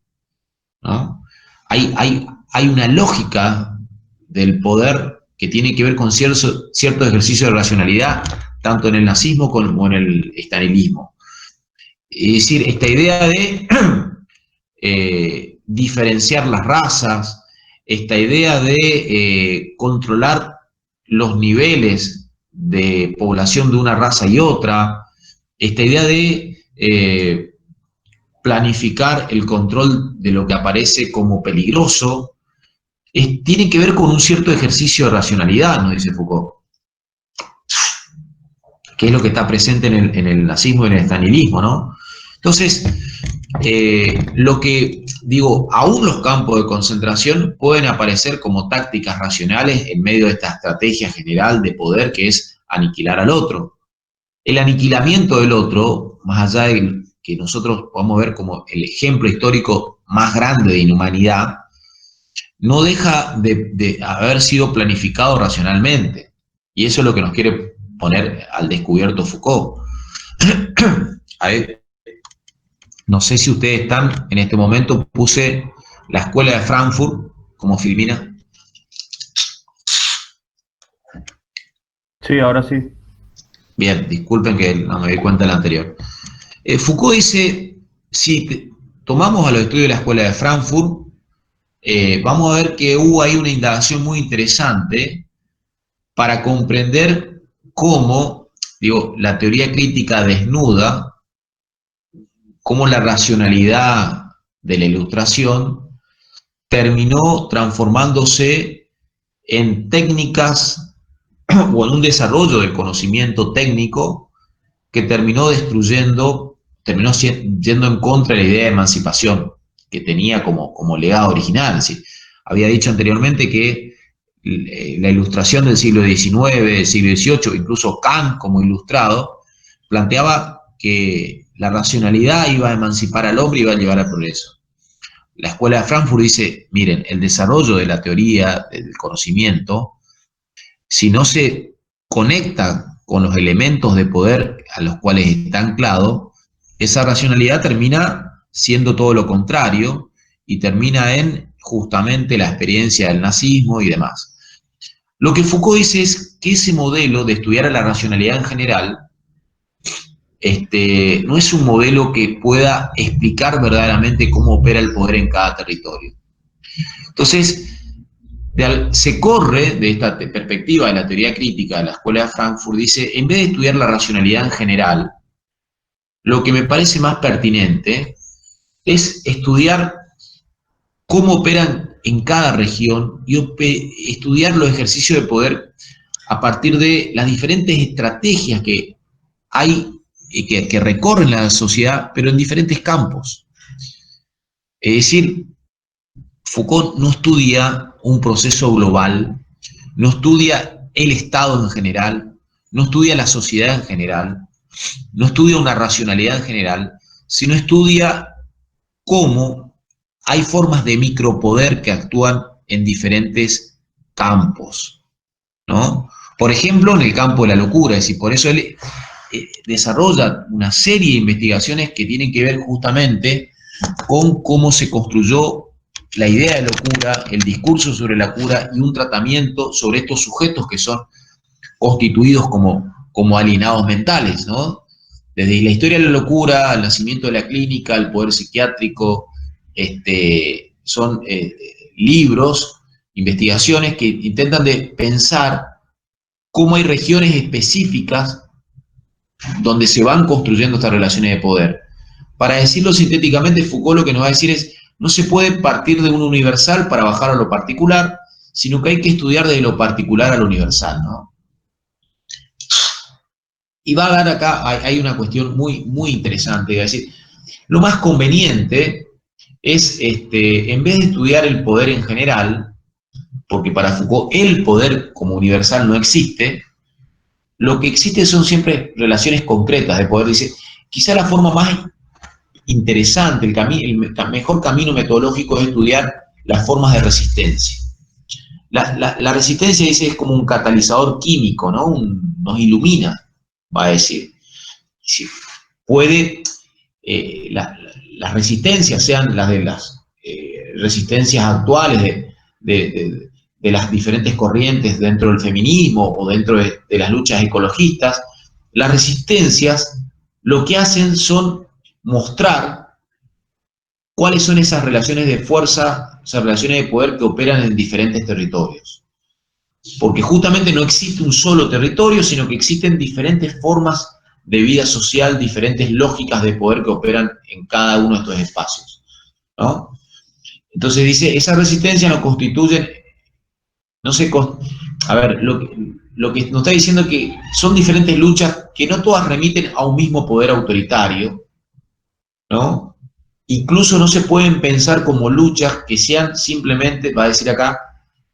¿no? Hay una lógica del poder que tiene que ver con cierto ejercicio de racionalidad, tanto en el nazismo como en el estalinismo. Es decir, esta idea de diferenciar las razas, esta idea de controlar los niveles de población de una raza y otra, esta idea de planificar el control de lo que aparece como peligroso, tiene que ver con un cierto ejercicio de racionalidad, nos dice Foucault, que es lo que está presente en el nazismo y en el estalinismo, ¿no? Entonces, lo que digo, aún los campos de concentración pueden aparecer como tácticas racionales en medio de esta estrategia general de poder que es aniquilar al otro. El aniquilamiento del otro, más allá de que nosotros podamos ver como el ejemplo histórico más grande de inhumanidad, no deja de haber sido planificado racionalmente. Y eso es lo que nos quiere poner al descubierto Foucault. A ver, no sé si ustedes están, en este momento puse la escuela de Frankfurt como filmina. Sí, ahora sí. Bien, disculpen que no me di cuenta del anterior. Foucault dice, si tomamos a los estudios de la escuela de Frankfurt, vamos a ver que hubo ahí una indagación muy interesante para comprender cómo, digo, la teoría crítica desnuda, cómo la racionalidad de la Ilustración terminó transformándose en técnicas o en un desarrollo del conocimiento técnico que terminó destruyendo, terminó yendo en contra de la idea de emancipación que tenía como legado original. Es decir, había dicho anteriormente que la Ilustración del siglo XIX, del siglo XVIII, incluso Kant como ilustrado, planteaba que la racionalidad iba a emancipar al hombre y iba a llevar al progreso. La escuela de Frankfurt dice, miren, el desarrollo de la teoría del conocimiento, si no se conecta con los elementos de poder a los cuales está anclado, esa racionalidad termina siendo todo lo contrario y termina en justamente la experiencia del nazismo y demás. Lo que Foucault dice es que ese modelo de estudiar a la racionalidad en general no es un modelo que pueda explicar verdaderamente cómo opera el poder en cada territorio. Entonces, se corre de esta perspectiva de la teoría crítica de la escuela de Frankfurt, dice, en vez de estudiar la racionalidad en general, lo que me parece más pertinente es estudiar cómo operan en cada región y estudiar los ejercicios de poder a partir de las diferentes estrategias que hay que recorren la sociedad, pero en diferentes campos. Es decir, Foucault no estudia un proceso global, no estudia el Estado en general, no estudia la sociedad en general, no estudia una racionalidad en general, sino estudia cómo hay formas de micropoder que actúan en diferentes campos, ¿no? Por ejemplo, en el campo de la locura, es decir, por eso él desarrolla una serie de investigaciones que tienen que ver justamente con cómo se construyó la idea de locura, el discurso sobre la cura y un tratamiento sobre estos sujetos que son constituidos como alienados mentales, ¿no? Desde la historia de la locura, al nacimiento de la clínica, al poder psiquiátrico, son libros, investigaciones que intentan de pensar cómo hay regiones específicas donde se van construyendo estas relaciones de poder. Para decirlo sintéticamente, Foucault lo que nos va a decir es, no se puede partir de un universal para bajar a lo particular, sino que hay que estudiar desde lo particular a lo universal, ¿no? Y va a dar acá, hay una cuestión muy, muy interesante, es decir, lo más conveniente es, en vez de estudiar el poder en general, porque para Foucault el poder como universal no existe, lo que existe son siempre relaciones concretas de poder. Dice, quizá la forma más interesante, el mejor camino metodológico es estudiar las formas de resistencia. La resistencia, dice, es como un catalizador químico, ¿no? Nos ilumina, va a decir. Si puede, las resistencias, sean las de las resistencias actuales de las diferentes corrientes dentro del feminismo o dentro de las luchas ecologistas, las resistencias lo que hacen son mostrar cuáles son esas relaciones de fuerza, esas relaciones de poder que operan en diferentes territorios. Porque justamente no existe un solo territorio, sino que existen diferentes formas de vida social, diferentes lógicas de poder que operan en cada uno de estos espacios, ¿no? Entonces dice, esa resistencia nos constituye, no sé, a ver, lo que nos está diciendo es que son diferentes luchas que no todas remiten a un mismo poder autoritario, ¿no? Incluso no se pueden pensar como luchas que sean simplemente, va a decir acá,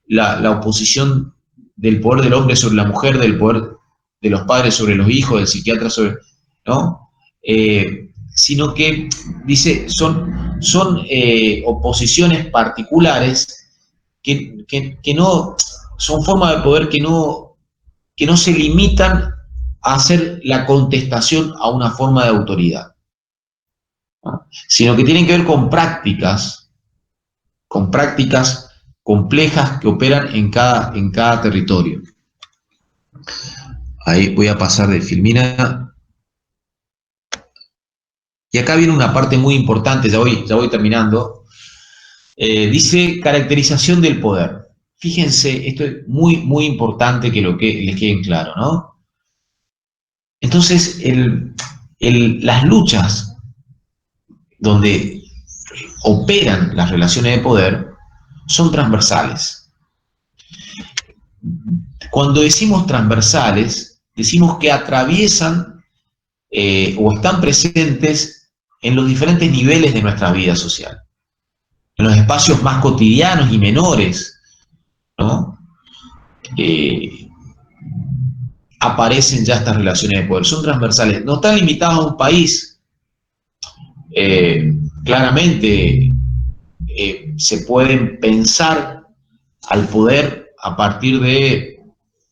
la oposición del poder del hombre sobre la mujer, del poder de los padres sobre los hijos, del psiquiatra sobre, ¿no? Sino que, dice, son oposiciones particulares que no, son formas de poder que no se limitan a hacer la contestación a una forma de autoridad, ¿no? Sino que tienen que ver con prácticas complejas que operan en cada territorio. Ahí voy a pasar de Filmina. Y acá viene una parte muy importante, ya voy terminando. Dice caracterización del poder. Fíjense, esto es muy, muy importante que les quede claro, ¿no? Entonces, las luchas donde operan las relaciones de poder son transversales. Cuando decimos transversales, decimos que atraviesan o están presentes en los diferentes niveles de nuestra vida social, en los espacios más cotidianos y menores, ¿no? Aparecen ya estas relaciones de poder, son transversales, no están limitadas a un país. Claramente se pueden pensar al poder a partir de,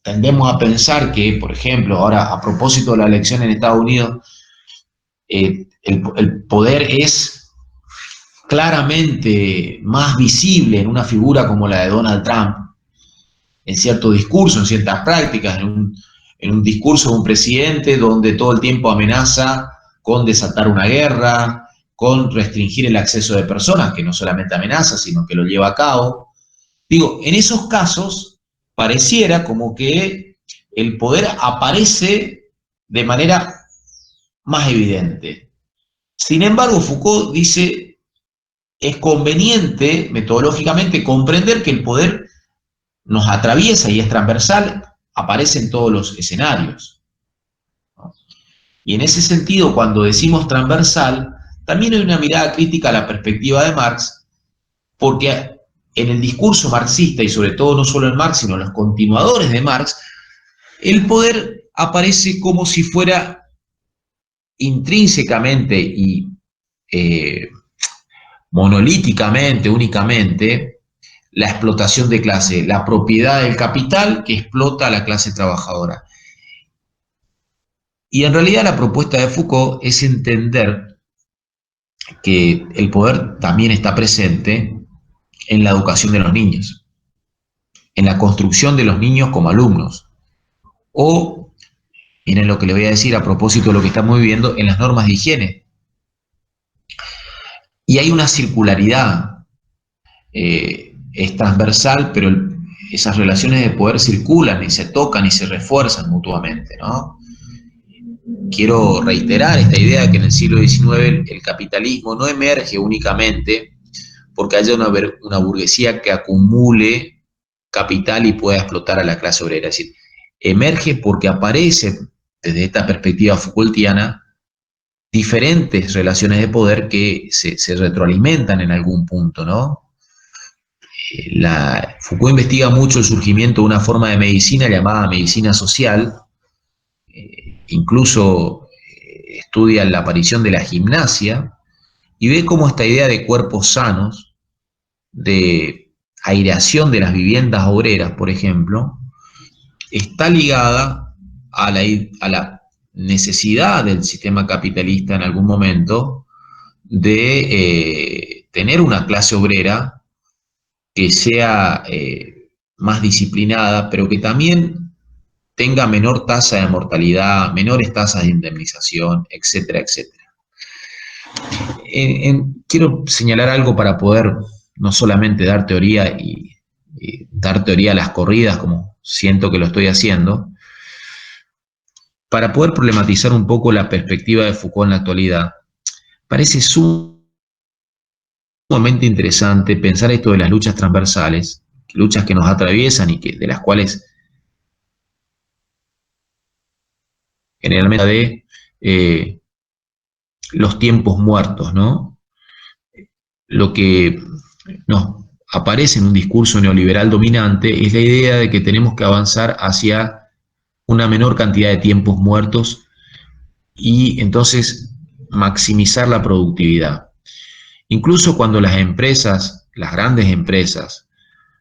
tendemos a pensar que, por ejemplo, ahora a propósito de la elección en Estados Unidos, el poder es claramente más visible en una figura como la de Donald Trump, en cierto discurso, en ciertas prácticas, en un discurso de un presidente donde todo el tiempo amenaza con desatar una guerra, con restringir el acceso de personas, que no solamente amenaza, sino que lo lleva a cabo. Digo, en esos casos pareciera como que el poder aparece de manera más evidente. Sin embargo, Foucault dice, es conveniente metodológicamente comprender que el poder nos atraviesa y es transversal, aparece en todos los escenarios, ¿no? Y en ese sentido, cuando decimos transversal, también hay una mirada crítica a la perspectiva de Marx, porque en el discurso marxista, y sobre todo no solo en Marx, sino en los continuadores de Marx, el poder aparece como si fuera intrínsecamente y monolíticamente, únicamente, la explotación de clase, la propiedad del capital que explota a la clase trabajadora. Y en realidad la propuesta de Foucault es entender que el poder también está presente en la educación de los niños, en la construcción de los niños como alumnos, o, miren lo que les voy a decir a propósito de lo que estamos viviendo, en las normas de higiene. Y hay una circularidad, es transversal, pero esas relaciones de poder circulan y se tocan y se refuerzan mutuamente, ¿no? Quiero reiterar esta idea de que en el siglo XIX el capitalismo no emerge únicamente porque haya una burguesía que acumule capital y pueda explotar a la clase obrera. Es decir, emerge porque aparecen, desde esta perspectiva Foucaultiana, diferentes relaciones de poder que se retroalimentan en algún punto, ¿no? Foucault investiga mucho el surgimiento de una forma de medicina llamada medicina social, incluso estudia la aparición de la gimnasia y ve cómo esta idea de cuerpos sanos, de aireación de las viviendas obreras, por ejemplo, está ligada a la necesidad del sistema capitalista en algún momento de tener una clase obrera que sea más disciplinada, pero que también tenga menor tasa de mortalidad, menores tasas de indemnización, etcétera, etcétera. Quiero señalar algo para poder no solamente dar teoría y dar teoría a las corridas, como siento que lo estoy haciendo, para poder problematizar un poco la perspectiva de Foucault en la actualidad. Parece sumamente interesante pensar esto de las luchas transversales, luchas que nos atraviesan y de las cuales generalmente de los tiempos muertos, ¿no? Lo que nos aparece en un discurso neoliberal dominante es la idea de que tenemos que avanzar hacia una menor cantidad de tiempos muertos y entonces maximizar la productividad. Incluso cuando las empresas, las grandes empresas,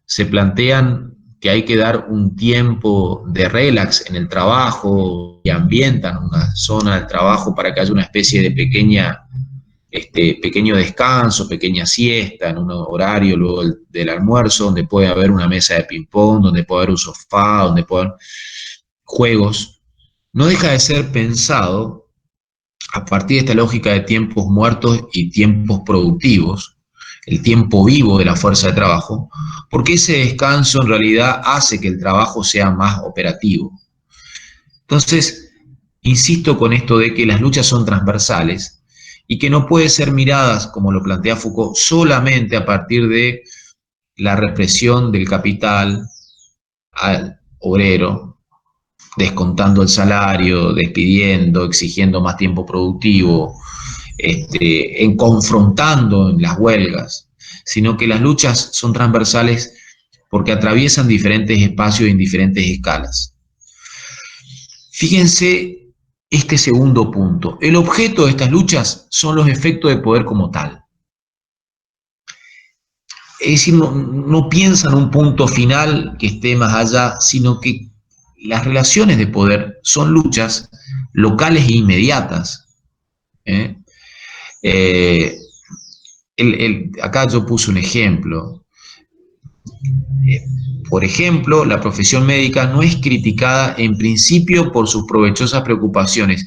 se plantean que hay que dar un tiempo de relax en el trabajo y ambientan una zona del trabajo para que haya una especie de pequeño descanso, pequeña siesta en un horario luego del almuerzo, donde puede haber una mesa de ping-pong, donde puede haber un sofá, donde puede haber juegos, no deja de ser pensado a partir de esta lógica de tiempos muertos y tiempos productivos, el tiempo vivo de la fuerza de trabajo, porque ese descanso en realidad hace que el trabajo sea más operativo. Entonces, insisto con esto de que las luchas son transversales y que no pueden ser miradas, como lo plantea Foucault, solamente a partir de la represión del capital al obrero, descontando el salario, despidiendo, exigiendo más tiempo productivo, confrontando en las huelgas, sino que las luchas son transversales porque atraviesan diferentes espacios en diferentes escalas. Fíjense este segundo punto. El objeto de estas luchas son los efectos de poder como tal. Es decir, no piensan un punto final que esté más allá, sino que las relaciones de poder son luchas locales e inmediatas. Acá yo puse un ejemplo. Por ejemplo, la profesión médica no es criticada en principio por sus provechosas preocupaciones,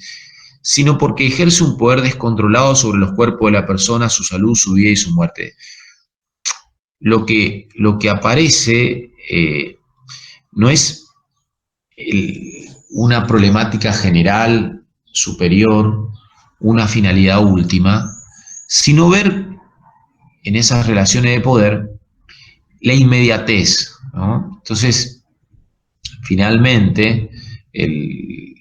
sino porque ejerce un poder descontrolado sobre los cuerpos de la persona, su salud, su vida y su muerte. Lo que aparece no es una problemática general, superior, una finalidad última, sino ver en esas relaciones de poder la inmediatez, ¿no? Entonces, finalmente, el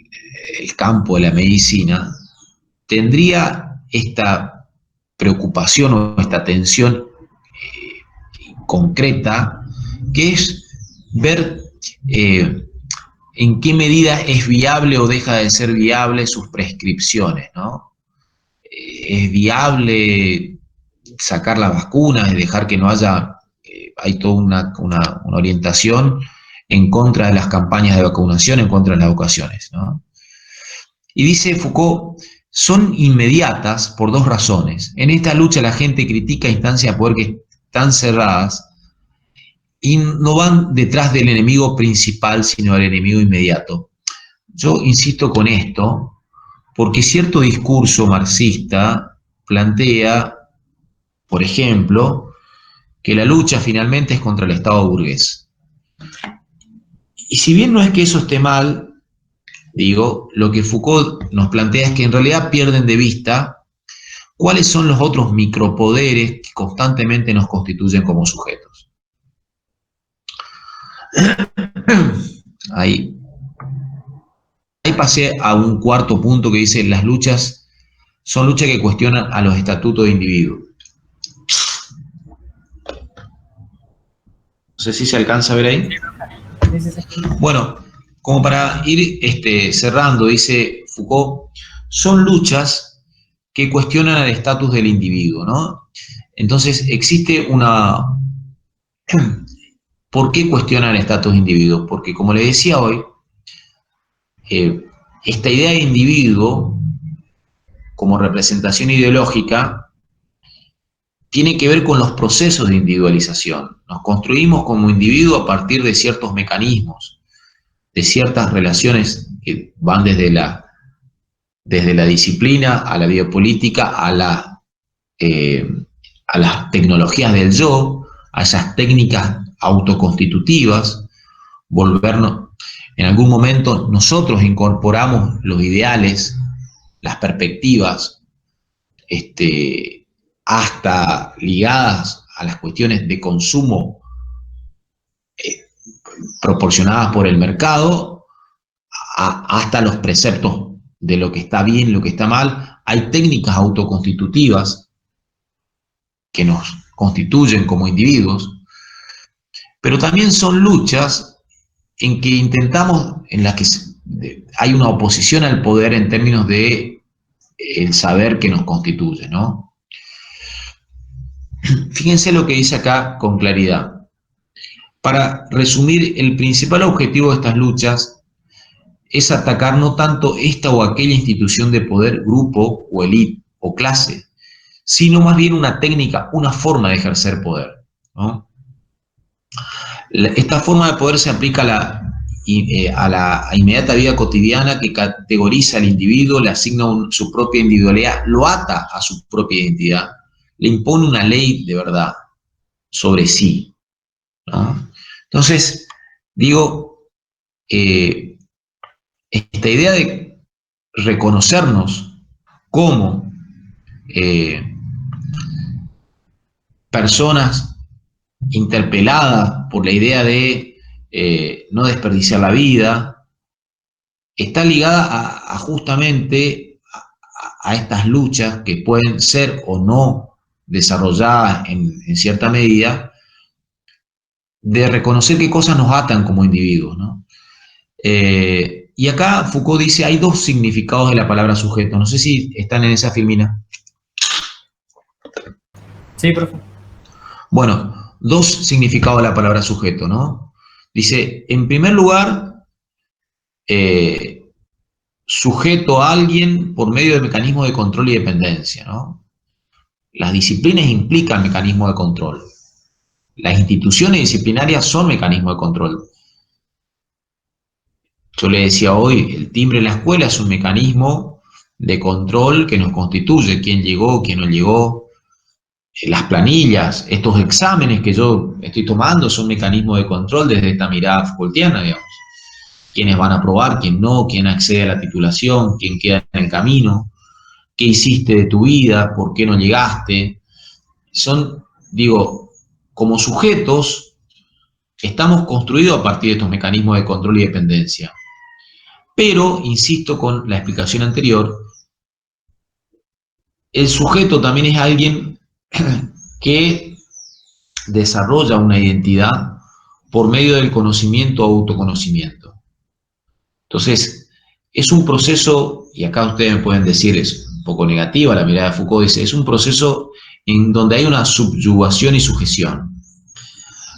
campo de la medicina tendría esta preocupación o esta tensión concreta, que es ver en qué medida es viable o deja de ser viable sus prescripciones, ¿no? Es viable sacar las vacunas, es dejar que no haya, hay toda una orientación en contra de las campañas de vacunación, en contra de las vocaciones, ¿no? Y dice Foucault, son inmediatas por dos razones. En esta lucha la gente critica instancias de poder que están cerradas y no van detrás del enemigo principal, sino del enemigo inmediato. Yo insisto con esto porque cierto discurso marxista plantea, por ejemplo, que la lucha finalmente es contra el Estado burgués. Y si bien no es que eso esté mal, digo, lo que Foucault nos plantea es que en realidad pierden de vista cuáles son los otros micropoderes que constantemente nos constituyen como sujetos. Ahí pasé a un cuarto punto que dice: las luchas son luchas que cuestionan a los estatutos de individuos. sé si se alcanza a ver ahí. Bueno, como para ir cerrando, dice Foucault, son luchas que cuestionan el estatus del individuo, ¿no? Entonces, existe una... ¿Por qué cuestionan el estatus de individuo? Porque, como le decía hoy, esta idea de individuo como representación ideológica tiene que ver con los procesos de individualización. Nos construimos como individuo a partir de ciertos mecanismos, de ciertas relaciones que van desde la disciplina a la biopolítica, a las tecnologías del yo, a esas técnicas autoconstitutivas, volvernos. En algún momento nosotros incorporamos los ideales, las perspectivas, hasta ligadas a las cuestiones de consumo proporcionadas por el mercado, hasta los preceptos de lo que está bien, lo que está mal. Hay técnicas autoconstitutivas que nos constituyen como individuos, pero también son luchas en que intentamos, en las que hay una oposición al poder en términos de el saber que nos constituye, ¿no? Fíjense lo que dice acá con claridad. Para resumir, el principal objetivo de estas luchas es atacar no tanto esta o aquella institución de poder, grupo o élite o clase, sino más bien una técnica, una forma de ejercer poder, ¿no? Esta forma de poder se aplica a la inmediata vida cotidiana, que categoriza al individuo, le asigna su propia individualidad, lo ata a su propia identidad, le impone una ley de verdad sobre sí, ¿no? Entonces, digo, esta idea de reconocernos como personas interpeladas por la idea de no desperdiciar la vida, está ligada a justamente a estas luchas que pueden ser o no desarrolladas en cierta medida, de reconocer qué cosas nos atan como individuos, ¿no? Y acá Foucault dice, hay dos significados de la palabra sujeto. No sé si están en esa filmina. Sí, profe. Bueno, dos significados de la palabra sujeto, ¿no? Dice, en primer lugar, sujeto a alguien por medio de mecanismos de control y dependencia, ¿no? Las disciplinas implican mecanismos de control. Las instituciones disciplinarias son mecanismos de control. Yo le decía hoy, el timbre en la escuela es un mecanismo de control que nos constituye, quién llegó, quién no llegó. Las planillas, estos exámenes que yo estoy tomando son mecanismos de control desde esta mirada Foucaultiana, digamos. Quiénes van a aprobar, quién no, quién accede a la titulación, quién queda en el camino, qué hiciste de tu vida, por qué no llegaste. Son, digo, como sujetos, estamos construidos a partir de estos mecanismos de control y dependencia. Pero, insisto con la explicación anterior, el sujeto también es alguien que desarrolla una identidad por medio del conocimiento o autoconocimiento. Entonces, es un proceso, y acá ustedes me pueden decir, es un poco negativa la mirada de Foucault, dice, es un proceso en donde hay una subyugación y sujeción.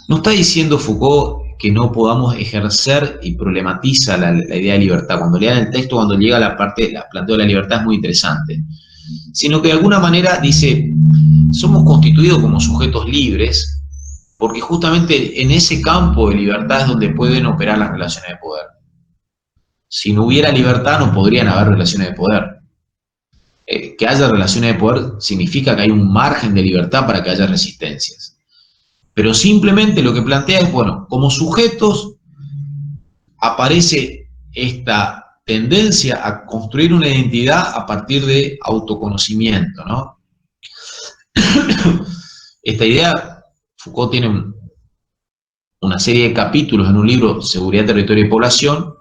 No está diciendo Foucault que no podamos ejercer, y problematiza la idea de libertad. Cuando lean el texto, cuando llega la parte, la planteo de la libertad es muy interesante. Sino que de alguna manera dice, somos constituidos como sujetos libres, porque justamente en ese campo de libertad es donde pueden operar las relaciones de poder. Si no hubiera libertad, no podrían haber relaciones de poder. Que haya relaciones de poder significa que hay un margen de libertad para que haya resistencias. Pero simplemente lo que plantea es, bueno, como sujetos aparece esta tendencia a construir una identidad a partir de autoconocimiento, ¿no? Esta idea, Foucault tiene una serie de capítulos en un libro, Seguridad, Territorio y Población,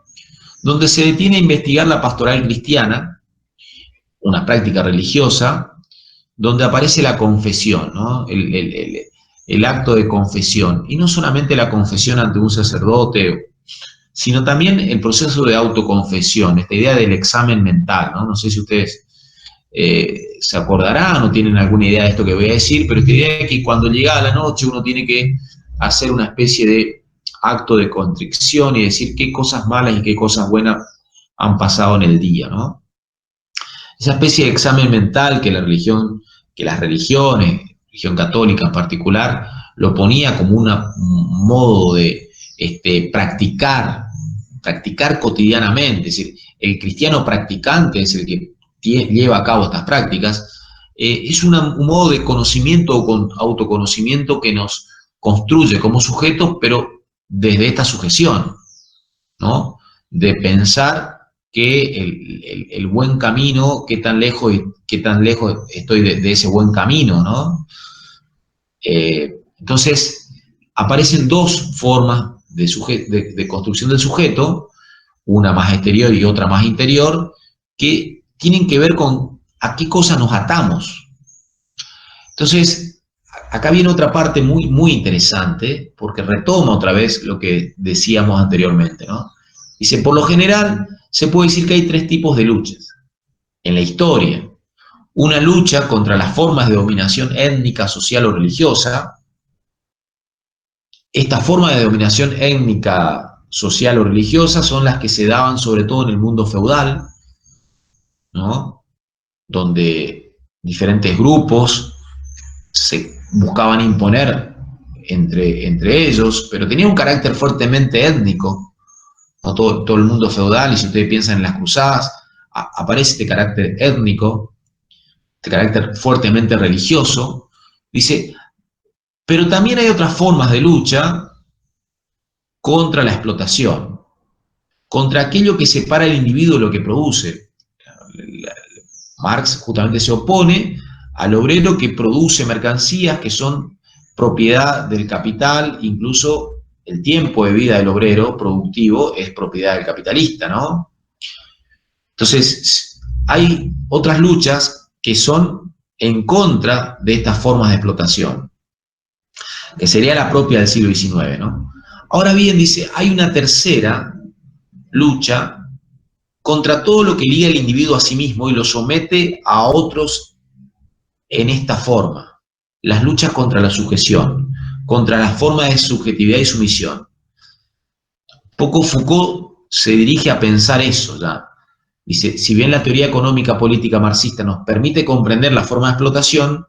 donde se detiene a investigar la pastoral cristiana, una práctica religiosa, donde aparece la confesión, ¿no? el acto de confesión, y no solamente la confesión ante un sacerdote, sino también el proceso de autoconfesión, esta idea del examen mental, ¿no? No sé si ustedes se acordarán o tienen alguna idea de esto que voy a decir, pero esta idea es que cuando llega la noche uno tiene que hacer una especie de acto de contrición y decir qué cosas malas y qué cosas buenas han pasado en el día, ¿no? Esa especie de examen mental que las religiones, religión católica en particular, lo ponía como un modo de practicar cotidianamente. Es decir, el cristiano practicante es el que lleva a cabo estas prácticas. Es un modo de conocimiento o autoconocimiento que nos construye como sujetos, pero desde esta sujeción, ¿no? De pensar que el buen camino, qué tan lejos estoy de ese buen camino, ¿no? Entonces, aparecen dos formas de construcción del sujeto, una más exterior y otra más interior, que tienen que ver con a qué cosas nos atamos. Entonces, acá viene otra parte muy, muy interesante, porque retoma otra vez lo que decíamos anteriormente, ¿no? Dice, por lo general, se puede decir que hay tres tipos de luchas en la historia. Una lucha contra las formas de dominación étnica, social o religiosa. Estas formas de dominación étnica, social o religiosa son las que se daban sobre todo en el mundo feudal, ¿no? Donde diferentes grupos se buscaban imponer entre ellos, pero tenía un carácter fuertemente étnico, ¿no? Todo el mundo feudal, y si ustedes piensan en las cruzadas, aparece este carácter étnico, este carácter fuertemente religioso. Dice, pero también hay otras formas de lucha contra la explotación, contra aquello que separa al individuo de lo que produce. Marx justamente se opone al obrero que produce mercancías que son propiedad del capital, incluso el tiempo de vida del obrero productivo es propiedad del capitalista, ¿no? Entonces, hay otras luchas que son en contra de estas formas de explotación, que sería la propia del siglo XIX, ¿no? Ahora bien, dice, hay una tercera lucha contra todo lo que liga al individuo a sí mismo y lo somete a otros en esta forma. Las luchas contra la sujeción, contra las formas de subjetividad y sumisión. Poco Foucault se dirige a pensar eso ya. Dice, si bien la teoría económica política marxista nos permite comprender la forma de explotación,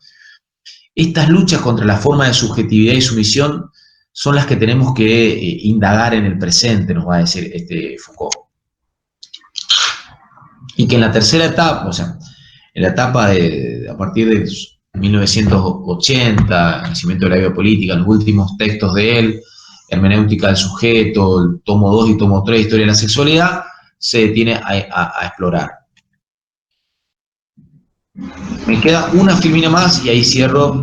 estas luchas contra la forma de subjetividad y sumisión son las que tenemos que indagar en el presente, nos va a decir Foucault. Y que en la tercera etapa, o sea, en la etapa a partir de 1980, el nacimiento de la biopolítica, los últimos textos de él, hermenéutica del sujeto, el tomo 2 y tomo 3, historia de la sexualidad, se detiene a explorar. Me queda una filmina más y ahí cierro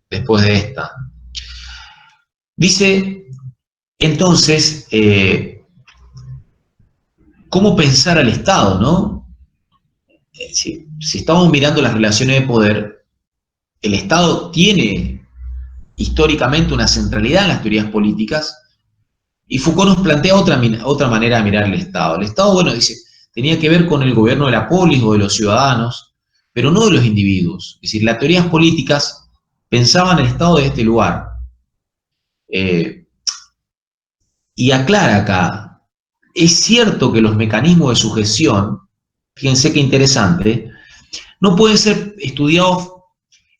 después de esta. Dice, entonces, ¿cómo pensar al Estado, no? Si estamos mirando las relaciones de poder, el Estado tiene históricamente una centralidad en las teorías políticas, y Foucault nos plantea otra manera de mirar el Estado. El Estado, bueno, dice, tenía que ver con el gobierno de la polis o de los ciudadanos, pero no de los individuos. Es decir, las teorías políticas pensaban el Estado de este lugar. Y aclara acá, es cierto que los mecanismos de sujeción, fíjense qué interesante, no pueden ser estudiados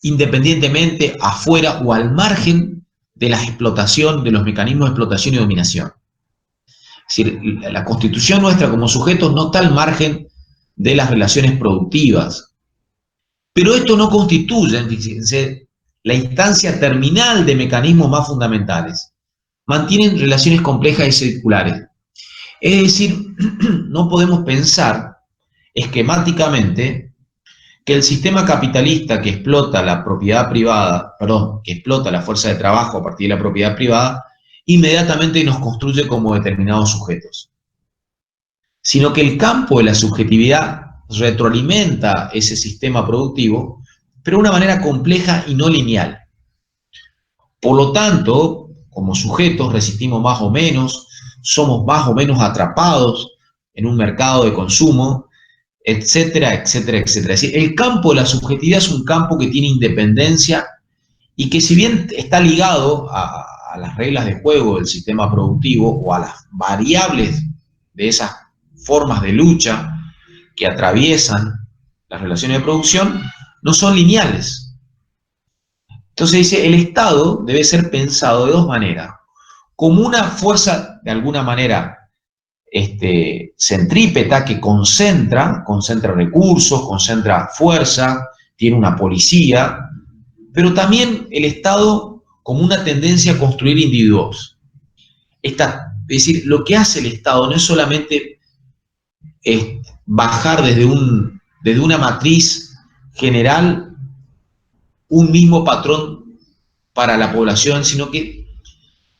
independientemente afuera o al margen de la explotación, de los mecanismos de explotación y dominación. Es decir, la constitución nuestra como sujetos no está al margen de las relaciones productivas. Pero esto no constituye, fíjense, la instancia terminal de mecanismos más fundamentales. Mantienen relaciones complejas y circulares. Es decir, no podemos pensar esquemáticamente que el sistema capitalista que explota la propiedad privada, que explota la fuerza de trabajo a partir de la propiedad privada, inmediatamente nos construye como determinados sujetos. Sino que el campo de la subjetividad retroalimenta ese sistema productivo, pero de una manera compleja y no lineal. Por lo tanto, como sujetos resistimos más o menos, somos más o menos atrapados en un mercado de consumo, etcétera, etcétera, etcétera. Es decir, el campo de la subjetividad es un campo que tiene independencia y que, si bien está ligado a las reglas de juego del sistema productivo o a las variables de esas formas de lucha que atraviesan las relaciones de producción, no son lineales. Entonces dice, el Estado debe ser pensado de dos maneras: como una fuerza, de alguna manera, centrípeta, que concentra recursos, concentra fuerza, tiene una policía, pero también el Estado como una tendencia a construir individuos. Es decir, lo que hace el Estado no es solamente bajar desde una matriz general un mismo patrón para la población, sino que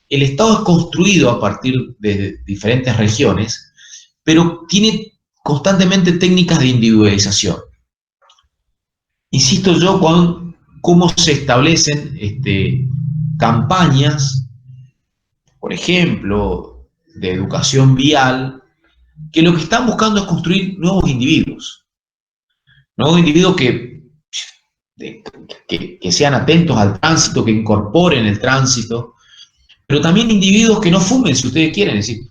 el Estado es construido a partir de diferentes regiones, pero tiene constantemente técnicas de individualización. Insisto yo con cómo se establecen campañas, por ejemplo, de educación vial, que lo que están buscando es construir nuevos individuos que sean atentos al tránsito, que incorporen el tránsito, pero también individuos que no fumen, si ustedes quieren. Es decir,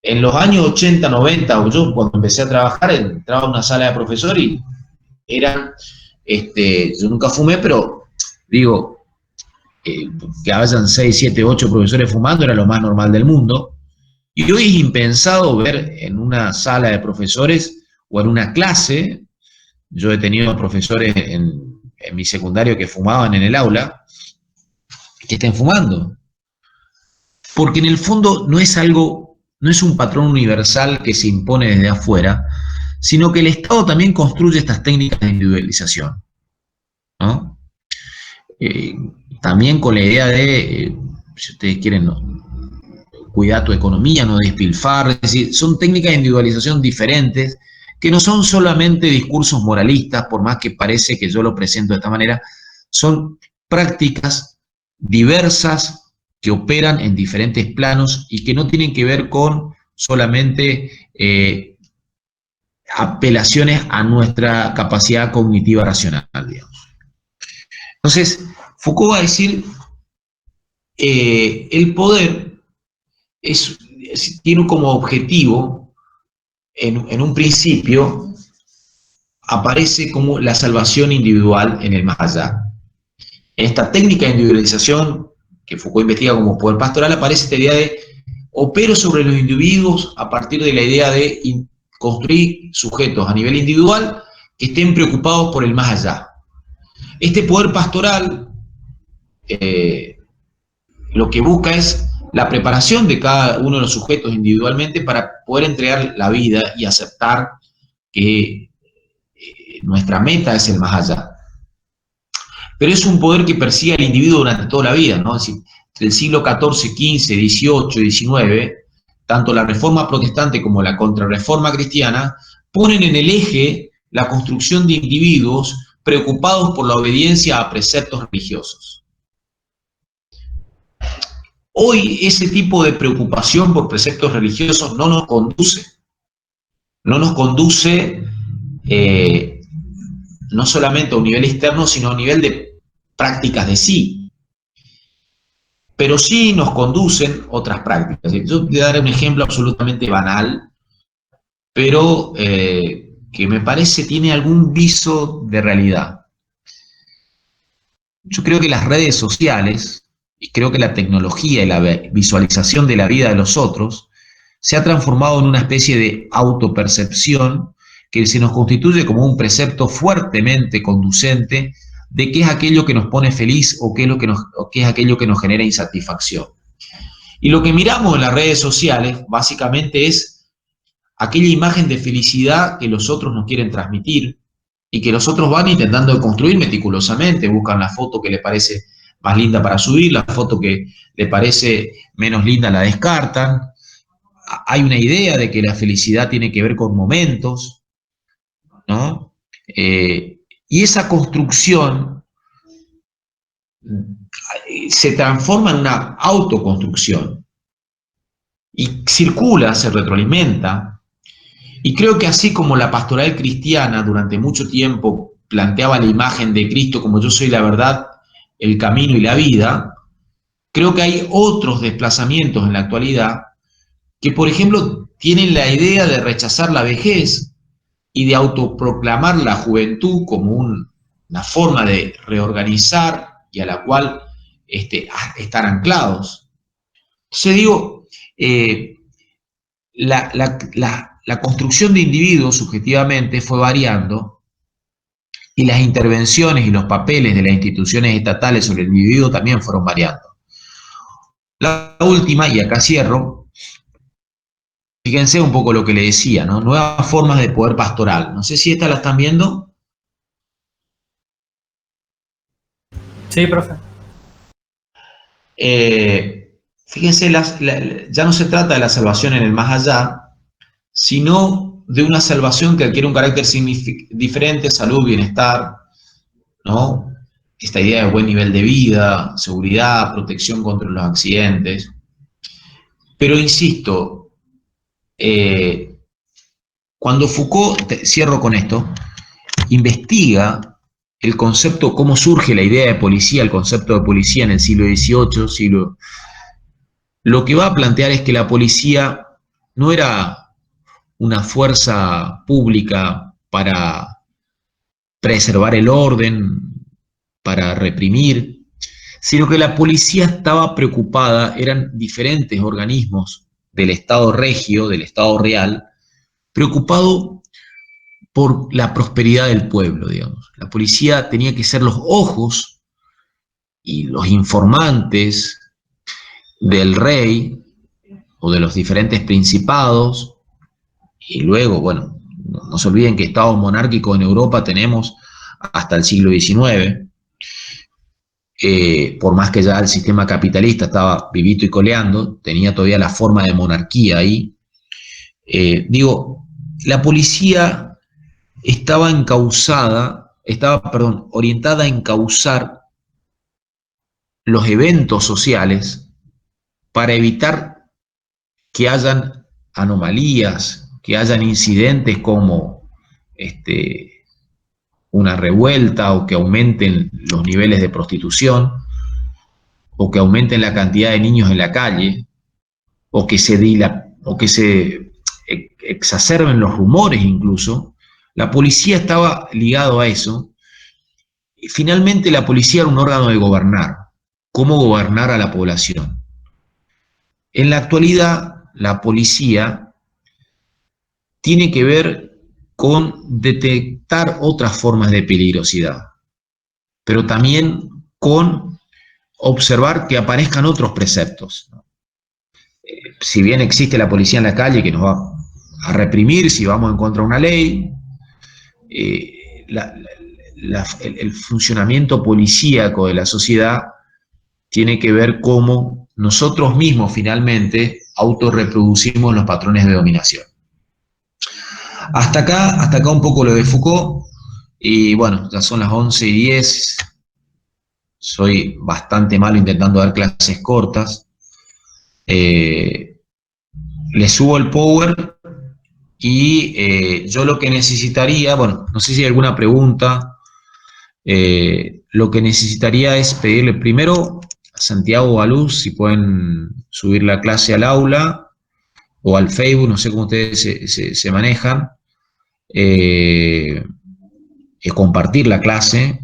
en los años 80, 90, o yo cuando empecé a trabajar, entraba a una sala de profesor y eran, yo nunca fumé, pero digo, que hayan 6, 7, 8 profesores fumando era lo más normal del mundo. Y hoy es impensado ver en una sala de profesores o en una clase. Yo he tenido profesores en mi secundario que fumaban en el aula, que estén fumando. Porque en el fondo no es un patrón universal que se impone desde afuera, sino que el Estado también construye estas técnicas de individualización, ¿no? También con la idea de, si ustedes quieren, cuidar tu economía, no despilfarrar. Es decir, son técnicas de individualización diferentes, que no son solamente discursos moralistas, por más que parece que yo lo presento de esta manera, son prácticas diversas que operan en diferentes planos y que no tienen que ver con solamente apelaciones a nuestra capacidad cognitiva racional, digamos. Entonces, Foucault va a decir, el poder tiene como objetivo, en un principio, aparece como la salvación individual en el más allá. En esta técnica de individualización que Foucault investiga como poder pastoral, aparece esta idea de opero sobre los individuos a partir de la idea de construir sujetos a nivel individual que estén preocupados por el más allá. Este poder pastoral lo que busca es la preparación de cada uno de los sujetos individualmente para poder entregar la vida y aceptar que nuestra meta es el más allá. Pero es un poder que persigue al individuo durante toda la vida, ¿no? Es decir, entre el siglo XIV, XV, XVIII y XIX, tanto la Reforma Protestante como la Contrarreforma Cristiana ponen en el eje la construcción de individuos preocupados por la obediencia a preceptos religiosos. Hoy ese tipo de preocupación por preceptos religiosos no nos conduce no solamente a un nivel externo, sino a un nivel de prácticas de sí. Pero sí nos conducen otras prácticas. Yo voy a dar un ejemplo absolutamente banal, pero que me parece tiene algún viso de realidad. Yo creo que las redes sociales, y creo que la tecnología y la visualización de la vida de los otros, se ha transformado en una especie de autopercepción que se nos constituye como un precepto fuertemente conducente de qué es aquello que nos pone feliz o qué es aquello que nos genera insatisfacción. Y lo que miramos en las redes sociales básicamente es aquella imagen de felicidad que los otros nos quieren transmitir y que los otros van intentando construir meticulosamente, buscan la foto que le parece más linda para subir, la foto que le parece menos linda la descartan. Hay una idea de que la felicidad tiene que ver con momentos, ¿no? Y esa construcción se transforma en una autoconstrucción y circula, se retroalimenta. Y creo que así como la pastoral cristiana durante mucho tiempo planteaba la imagen de Cristo como yo soy la verdad, el camino y la vida, creo que hay otros desplazamientos en la actualidad que, por ejemplo, tienen la idea de rechazar la vejez y de autoproclamar la juventud como una forma de reorganizar y a la cual estar anclados. Entonces digo, la construcción de individuos subjetivamente fue variando y las intervenciones y los papeles de las instituciones estatales sobre el individuo también fueron variando. La última, y acá cierro, fíjense un poco lo que le decía, ¿no? Nuevas formas de poder pastoral. No sé si esta la están viendo. Sí, profe. Fíjense, ya no se trata de la salvación en el más allá, sino de una salvación que adquiere un carácter diferente, salud, bienestar, ¿no? Esta idea de buen nivel de vida, seguridad, protección contra los accidentes. Pero insisto, cuando Foucault, cierro con esto, investiga el concepto, cómo surge la idea de policía, el concepto de policía en el siglo XVIII, lo que va a plantear es que la policía no era una fuerza pública para preservar el orden, para reprimir, sino que la policía estaba preocupada, eran diferentes organismos del Estado regio, del Estado real, preocupado por la prosperidad del pueblo, digamos. La policía tenía que ser los ojos y los informantes del rey o de los diferentes principados, y luego, bueno, no se olviden que estados monárquicos en Europa tenemos hasta el siglo XIX, por más que ya el sistema capitalista estaba vivito y coleando, tenía todavía la forma de monarquía ahí. Digo, la policía estaba orientada a encauzar los eventos sociales para evitar que hayan anomalías, que hayan incidentes como una revuelta o que aumenten los niveles de prostitución o que aumenten la cantidad de niños en la calle o que se exacerben los rumores incluso. La policía estaba ligado a eso. Y finalmente la policía era un órgano de gobernar. ¿Cómo gobernar a la población? En la actualidad, la policía tiene que ver con detectar otras formas de peligrosidad, pero también con observar que aparezcan otros preceptos. Si bien existe la policía en la calle que nos va a reprimir si vamos en contra de una ley, el funcionamiento policíaco de la sociedad tiene que ver cómo nosotros mismos finalmente autorreproducimos los patrones de dominación. Hasta acá un poco lo de Foucault, y bueno, ya son las 11:10, soy bastante malo intentando dar clases cortas. Le subo el power y yo lo que necesitaría, bueno, no sé si hay alguna pregunta, lo que necesitaría es pedirle primero a Santiago o a Luz si pueden subir la clase al aula o al Facebook, no sé cómo ustedes se manejan, compartir la clase,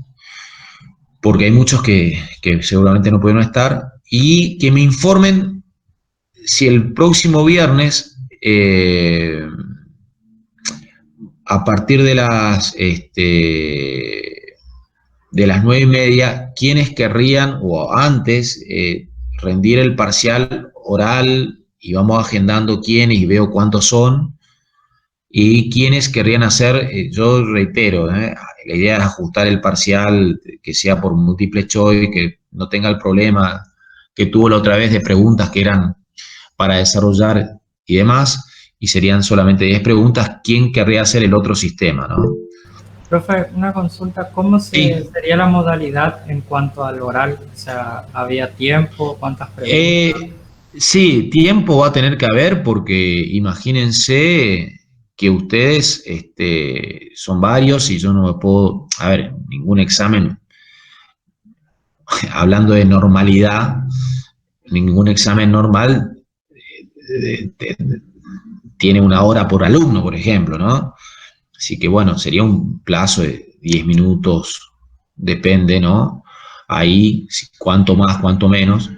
porque hay muchos que seguramente no pudieron estar, y que me informen si el próximo viernes, a partir de las 9:30, quienes querrían, o antes, rendir el parcial oral, y vamos agendando quiénes y veo cuántos son, y quienes querrían hacer, yo reitero, la idea es ajustar el parcial, que sea por múltiple choice, que no tenga el problema que tuvo la otra vez de preguntas que eran para desarrollar y demás, y serían solamente 10 preguntas. ¿Quién querría hacer el otro sistema, no? Profe, una consulta, ¿cómo Sí. sería la modalidad en cuanto al oral? O sea, ¿había tiempo? ¿Cuántas preguntas? Sí, tiempo va a tener que haber porque imagínense que ustedes son varios y yo no me puedo, a ver, ningún examen, hablando de normalidad, ningún examen normal tiene una hora por alumno, por ejemplo, ¿no? Así que bueno, sería un plazo de 10 minutos, depende, ¿no? Ahí, cuánto más, cuánto menos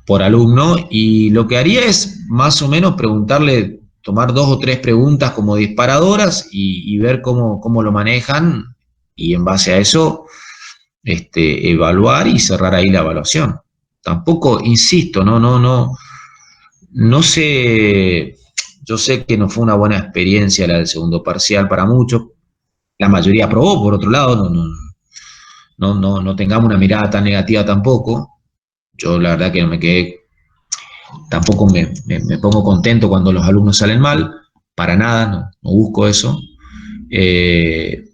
por alumno, y lo que haría es más o menos preguntarle, tomar 2 o 3 preguntas como disparadoras y ver cómo lo manejan, y en base a eso evaluar y cerrar ahí la evaluación. Tampoco, insisto, no sé, yo sé que no fue una buena experiencia la del segundo parcial para muchos, la mayoría aprobó, por otro lado, no tengamos una mirada tan negativa tampoco. Yo la verdad que no me quedé, tampoco me pongo contento cuando los alumnos salen mal, para nada, no busco eso. Eh,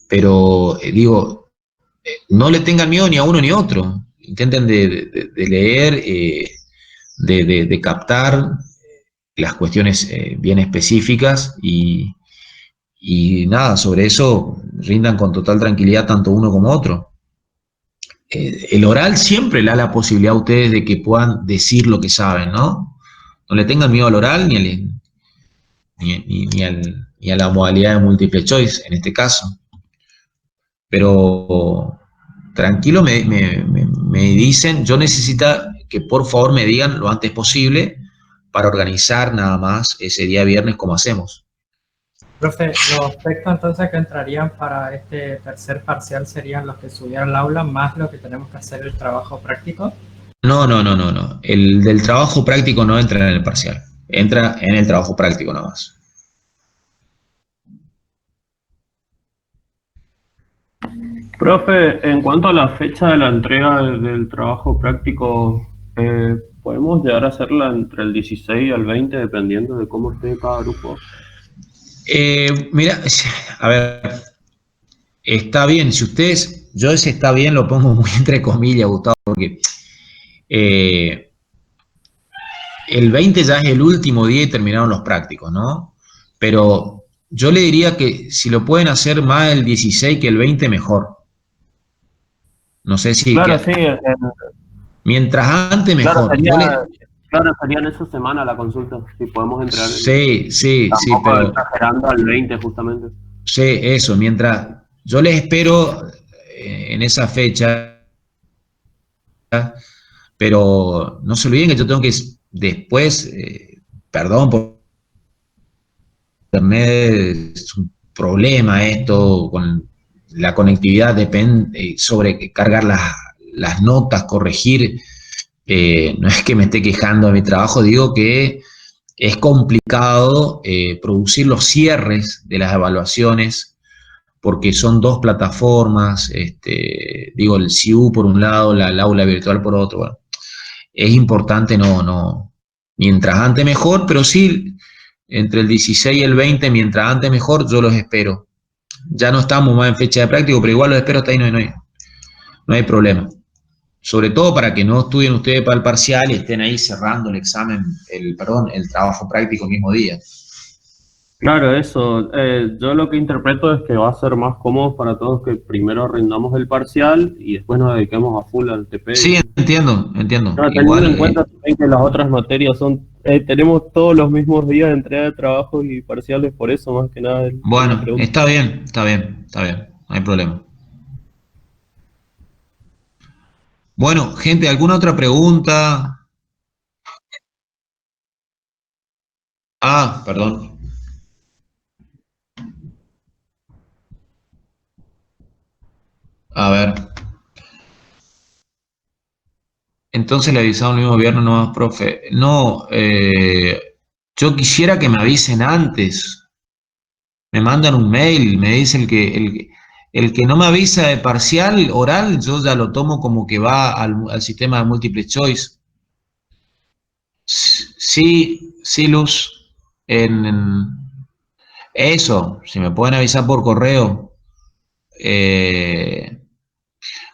pero digo, no le tengan miedo ni a uno ni a otro. Intenten de leer, de captar las cuestiones bien específicas y nada, sobre eso rindan con total tranquilidad tanto uno como otro. El oral siempre le da la posibilidad a ustedes de que puedan decir lo que saben, ¿no? No le tengan miedo al oral ni a la modalidad de multiple choice en este caso. Pero tranquilo, me dicen, yo necesito que por favor me digan lo antes posible para organizar nada más ese día viernes como hacemos. Profe, los aspectos entonces que entrarían para este tercer parcial serían los que subieron al aula, más lo que tenemos que hacer el trabajo práctico. No. El del trabajo práctico no entra en el parcial. Entra en el trabajo práctico nada más. Profe, en cuanto a la fecha de la entrega del trabajo práctico, ¿podemos llegar a hacerla entre el 16 y el 20, dependiendo de cómo esté cada grupo? Mira, a ver, está bien. Si ustedes, yo ese está bien lo pongo muy entre comillas, Gustavo, porque eh, el 20 ya es el último día y terminaron los prácticos, ¿no? Pero yo le diría que si lo pueden hacer más el 16 que el 20, mejor. No sé si Claro, sí, mientras antes claro, mejor. sería en esa semana la consulta, si podemos entregar Sí, tampoco pero exagerando al 20 justamente. sí, eso, mientras yo les espero en esa fecha, pero no se olviden que yo tengo que después, perdón por internet, es un problema esto con la conectividad, depende sobre cargar las notas, corregir. No es que me esté quejando de mi trabajo, digo que es complicado producir los cierres de las evaluaciones porque son 2 plataformas, digo, el CIU por un lado, el aula virtual por otro. Bueno, es importante mientras antes mejor, pero sí, entre el 16 y el 20, mientras antes mejor, yo los espero. Ya no estamos más en fecha de práctico, pero igual los espero hasta ahí, no hay problema. Sobre todo para que no estudien ustedes para el parcial y estén ahí cerrando el examen, el trabajo práctico el mismo día. Claro, eso. Yo lo que interpreto es que va a ser más cómodo para todos que primero rindamos el parcial y después nos dediquemos a full al TP, Sí, digamos. entiendo. No, teniendo Igual, en cuenta también que las otras materias tenemos todos los mismos días de entrega de trabajos y parciales, por eso más que nada es la bueno, pregunta. está bien, no hay problema. Bueno, gente, ¿alguna otra pregunta? Ah, perdón. A ver. Entonces le avisaron el mismo viernes, no más, profe. No, yo quisiera que me avisen antes. Me mandan un mail, me dice el que no me avisa de parcial oral, yo ya lo tomo como que va al sistema de múltiple choice. Sí, Luz. Eso, si me pueden avisar por correo.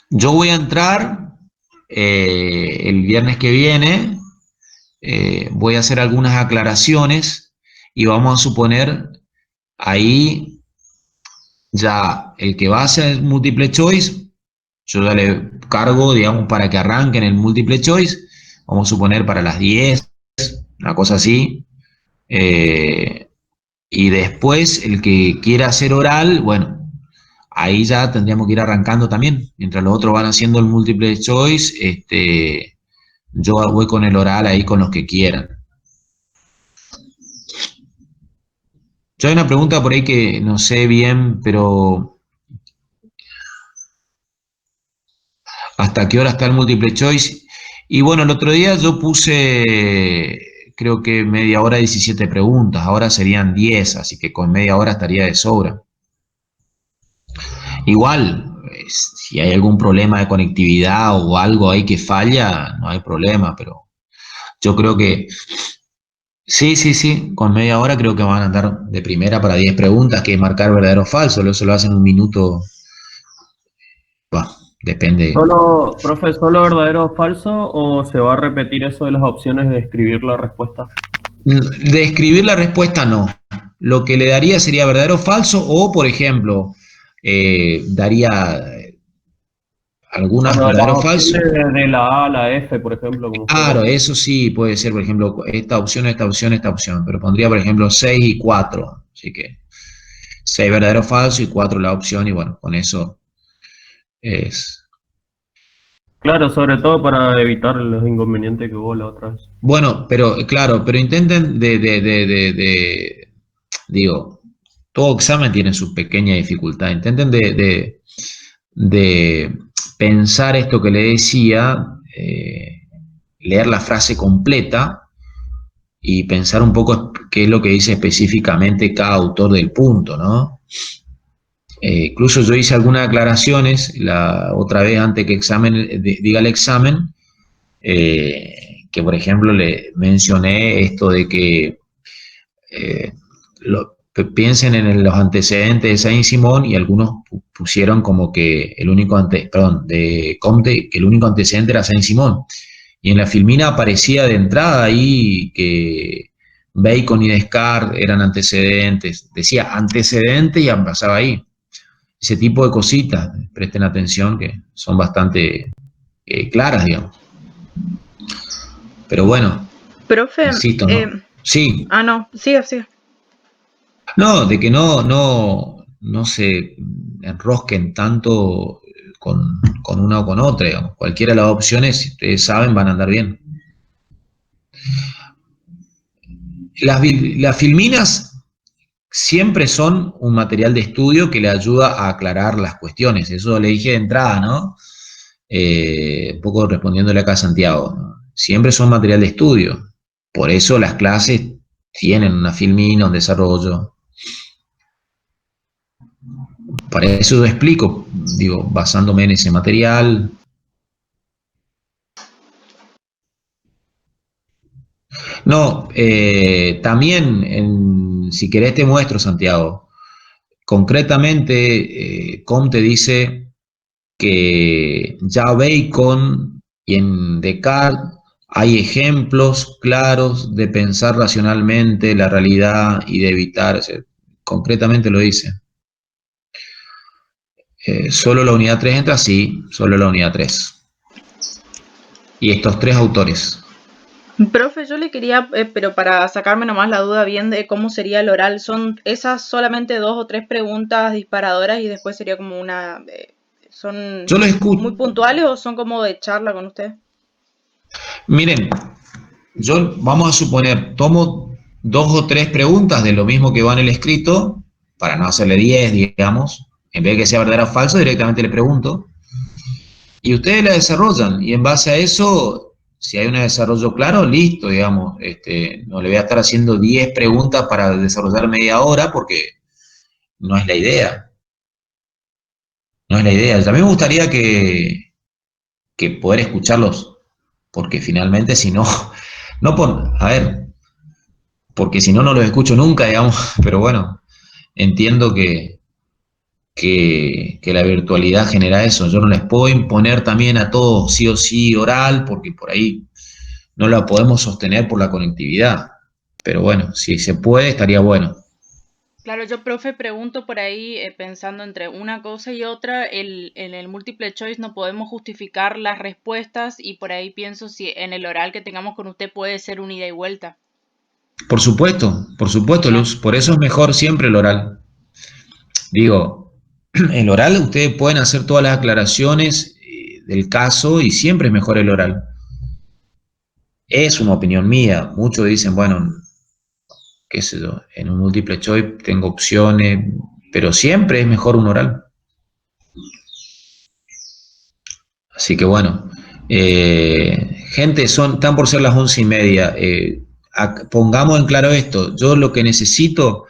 yo voy a entrar el viernes que viene, voy a hacer algunas aclaraciones y vamos a suponer ahí ya el que va a hacer múltiple choice, yo ya le cargo, digamos, para que arranquen el múltiple choice, vamos a suponer para las 10, una cosa así, y después el que quiera hacer oral, bueno, ahí ya tendríamos que ir arrancando también, mientras los otros van haciendo el múltiple choice, yo voy con el oral ahí con los que quieran. Yo hay una pregunta por ahí que no sé bien, pero ¿hasta qué hora está el múltiple choice? Y bueno, el otro día yo puse, creo que media hora 17 preguntas, ahora serían 10, así que con media hora estaría de sobra. Igual, si hay algún problema de conectividad o algo ahí que falla, no hay problema, pero yo creo que sí, con media hora creo que van a andar de primera para 10 preguntas, que es marcar verdadero o falso, eso lo hacen en un minuto, bah, depende. Solo, profe, ¿solo verdadero o falso o se va a repetir eso de las opciones de escribir la respuesta? De escribir la respuesta no. Lo que le daría sería verdadero o falso, o por ejemplo, daría algunas Bueno, las verdadero o falso. opciones de la A a la F, por ejemplo, como fuera. Claro, eso sí puede ser, por ejemplo, esta opción, esta opción, esta opción, pero pondría, por ejemplo, 6 y 4. Así que 6 verdadero o falso y 4 la opción, y bueno, con eso es. Claro, sobre todo para evitar los inconvenientes que hubo la otra vez. Bueno, pero claro, pero intenten digo, todo examen tiene su pequeña dificultad. Intenten de pensar esto que le decía, leer la frase completa y pensar un poco qué es lo que dice específicamente cada autor del punto, ¿no? Incluso yo hice algunas aclaraciones la otra vez antes que diga el examen, que por ejemplo le mencioné esto de que piensen en los antecedentes de Saint-Simon, y algunos pusieron como que el único de Comte, que el único antecedente era Saint-Simon. Y en la filmina aparecía de entrada ahí que Bacon y Descartes eran antecedentes. Decía antecedente y pasaba ahí. Ese tipo de cositas, presten atención, que son bastante claras, digamos. Pero bueno, Profe, insisto, ¿no? Sí. no, siga. No, de que no se enrosquen tanto con una o con otra, digamos. Cualquiera de las opciones, si ustedes saben, van a andar bien. Las filminas siempre son un material de estudio que le ayuda a aclarar las cuestiones. Eso le dije de entrada, ¿no? Un poco respondiéndole acá a Santiago, ¿no? Siempre son material de estudio. Por eso las clases tienen una filmina, un desarrollo. Para eso yo explico, digo, basándome en ese material. No, también, si querés te muestro, Santiago. Concretamente, Comte dice que ya Bacon y en Descartes hay ejemplos claros de pensar racionalmente la realidad y de evitar, concretamente lo dice. Solo la unidad 3 entra, sí, solo la unidad 3. Y estos tres autores. Profe, yo le quería, pero para sacarme nomás la duda bien de cómo sería el oral, ¿son esas solamente 2 o 3 preguntas disparadoras y después sería como una... ¿son Yo lo escucho. muy puntuales o son como de charla con usted? Miren, vamos a suponer, tomo 2 o 3 preguntas de lo mismo que va en el escrito, para no hacerle 10, digamos. En vez de que sea verdadero o falso, directamente le pregunto. Y ustedes la desarrollan, y en base a eso, si hay un desarrollo claro, listo, digamos. No le voy a estar haciendo 10 preguntas para desarrollar media hora, porque no es la idea. No es la idea. A mí me gustaría que poder escucharlos, porque finalmente si no, porque si no, no los escucho nunca, digamos, pero bueno, entiendo que que la virtualidad genera eso. Yo no les puedo imponer también a todos sí o sí oral, porque por ahí no la podemos sostener por la conectividad. Pero bueno, si se puede, estaría bueno. Claro, yo, profe, pregunto por ahí, pensando entre una cosa y otra, en el múltiple choice no podemos justificar las respuestas y por ahí pienso si en el oral que tengamos con usted puede ser un ida y vuelta. Por supuesto, Bien. Luz. Por eso es mejor siempre el oral. Digo, el oral ustedes pueden hacer todas las aclaraciones del caso y siempre es mejor el oral. Es una opinión mía. Muchos dicen, bueno, qué sé yo, en un múltiple choice tengo opciones, pero siempre es mejor un oral. Así que bueno, gente, están por ser las 11:30. Pongamos en claro esto. Yo lo que necesito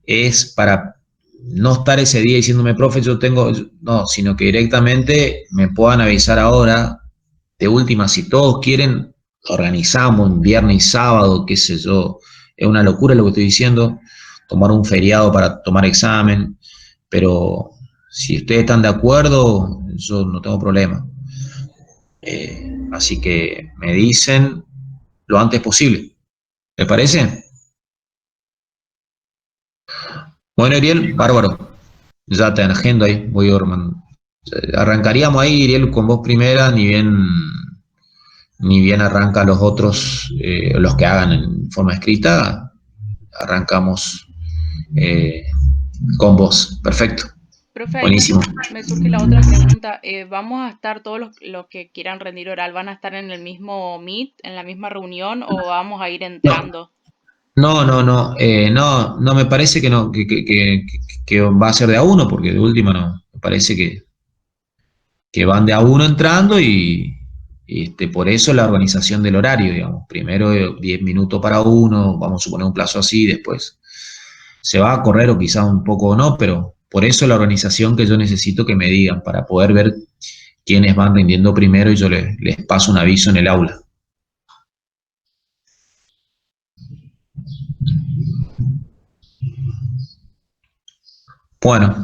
es para no estar ese día diciéndome, profe, yo tengo, no, sino que directamente me puedan avisar ahora. De última, si todos quieren, organizamos un viernes y sábado, qué sé yo. Es una locura lo que estoy diciendo, tomar un feriado para tomar examen, pero si ustedes están de acuerdo, yo no tengo problema. Así que me dicen lo antes posible. ¿Les parece? Bueno, Ariel, bárbaro. Ya te agendo ahí, voy Orman. Arrancaríamos ahí, Iriel, con vos primera, ni bien arranca los otros, los que hagan en forma escrita, arrancamos eh, con vos. Perfecto, Profe, ahí buenísimo. me surge la otra pregunta. ¿Vamos a estar todos los que quieran rendir oral, van a estar en el mismo meet, en la misma reunión o vamos a ir No, entrando? no, me parece que no, que va a ser de a uno, porque de última no, me parece que van de a uno entrando y por eso la organización del horario, digamos. Primero 10 minutos para uno, vamos a suponer un plazo así, después se va a correr o quizás un poco o no, pero por eso la organización que yo necesito que me digan para poder ver quiénes van rindiendo primero y yo les paso un aviso en el aula. Bueno,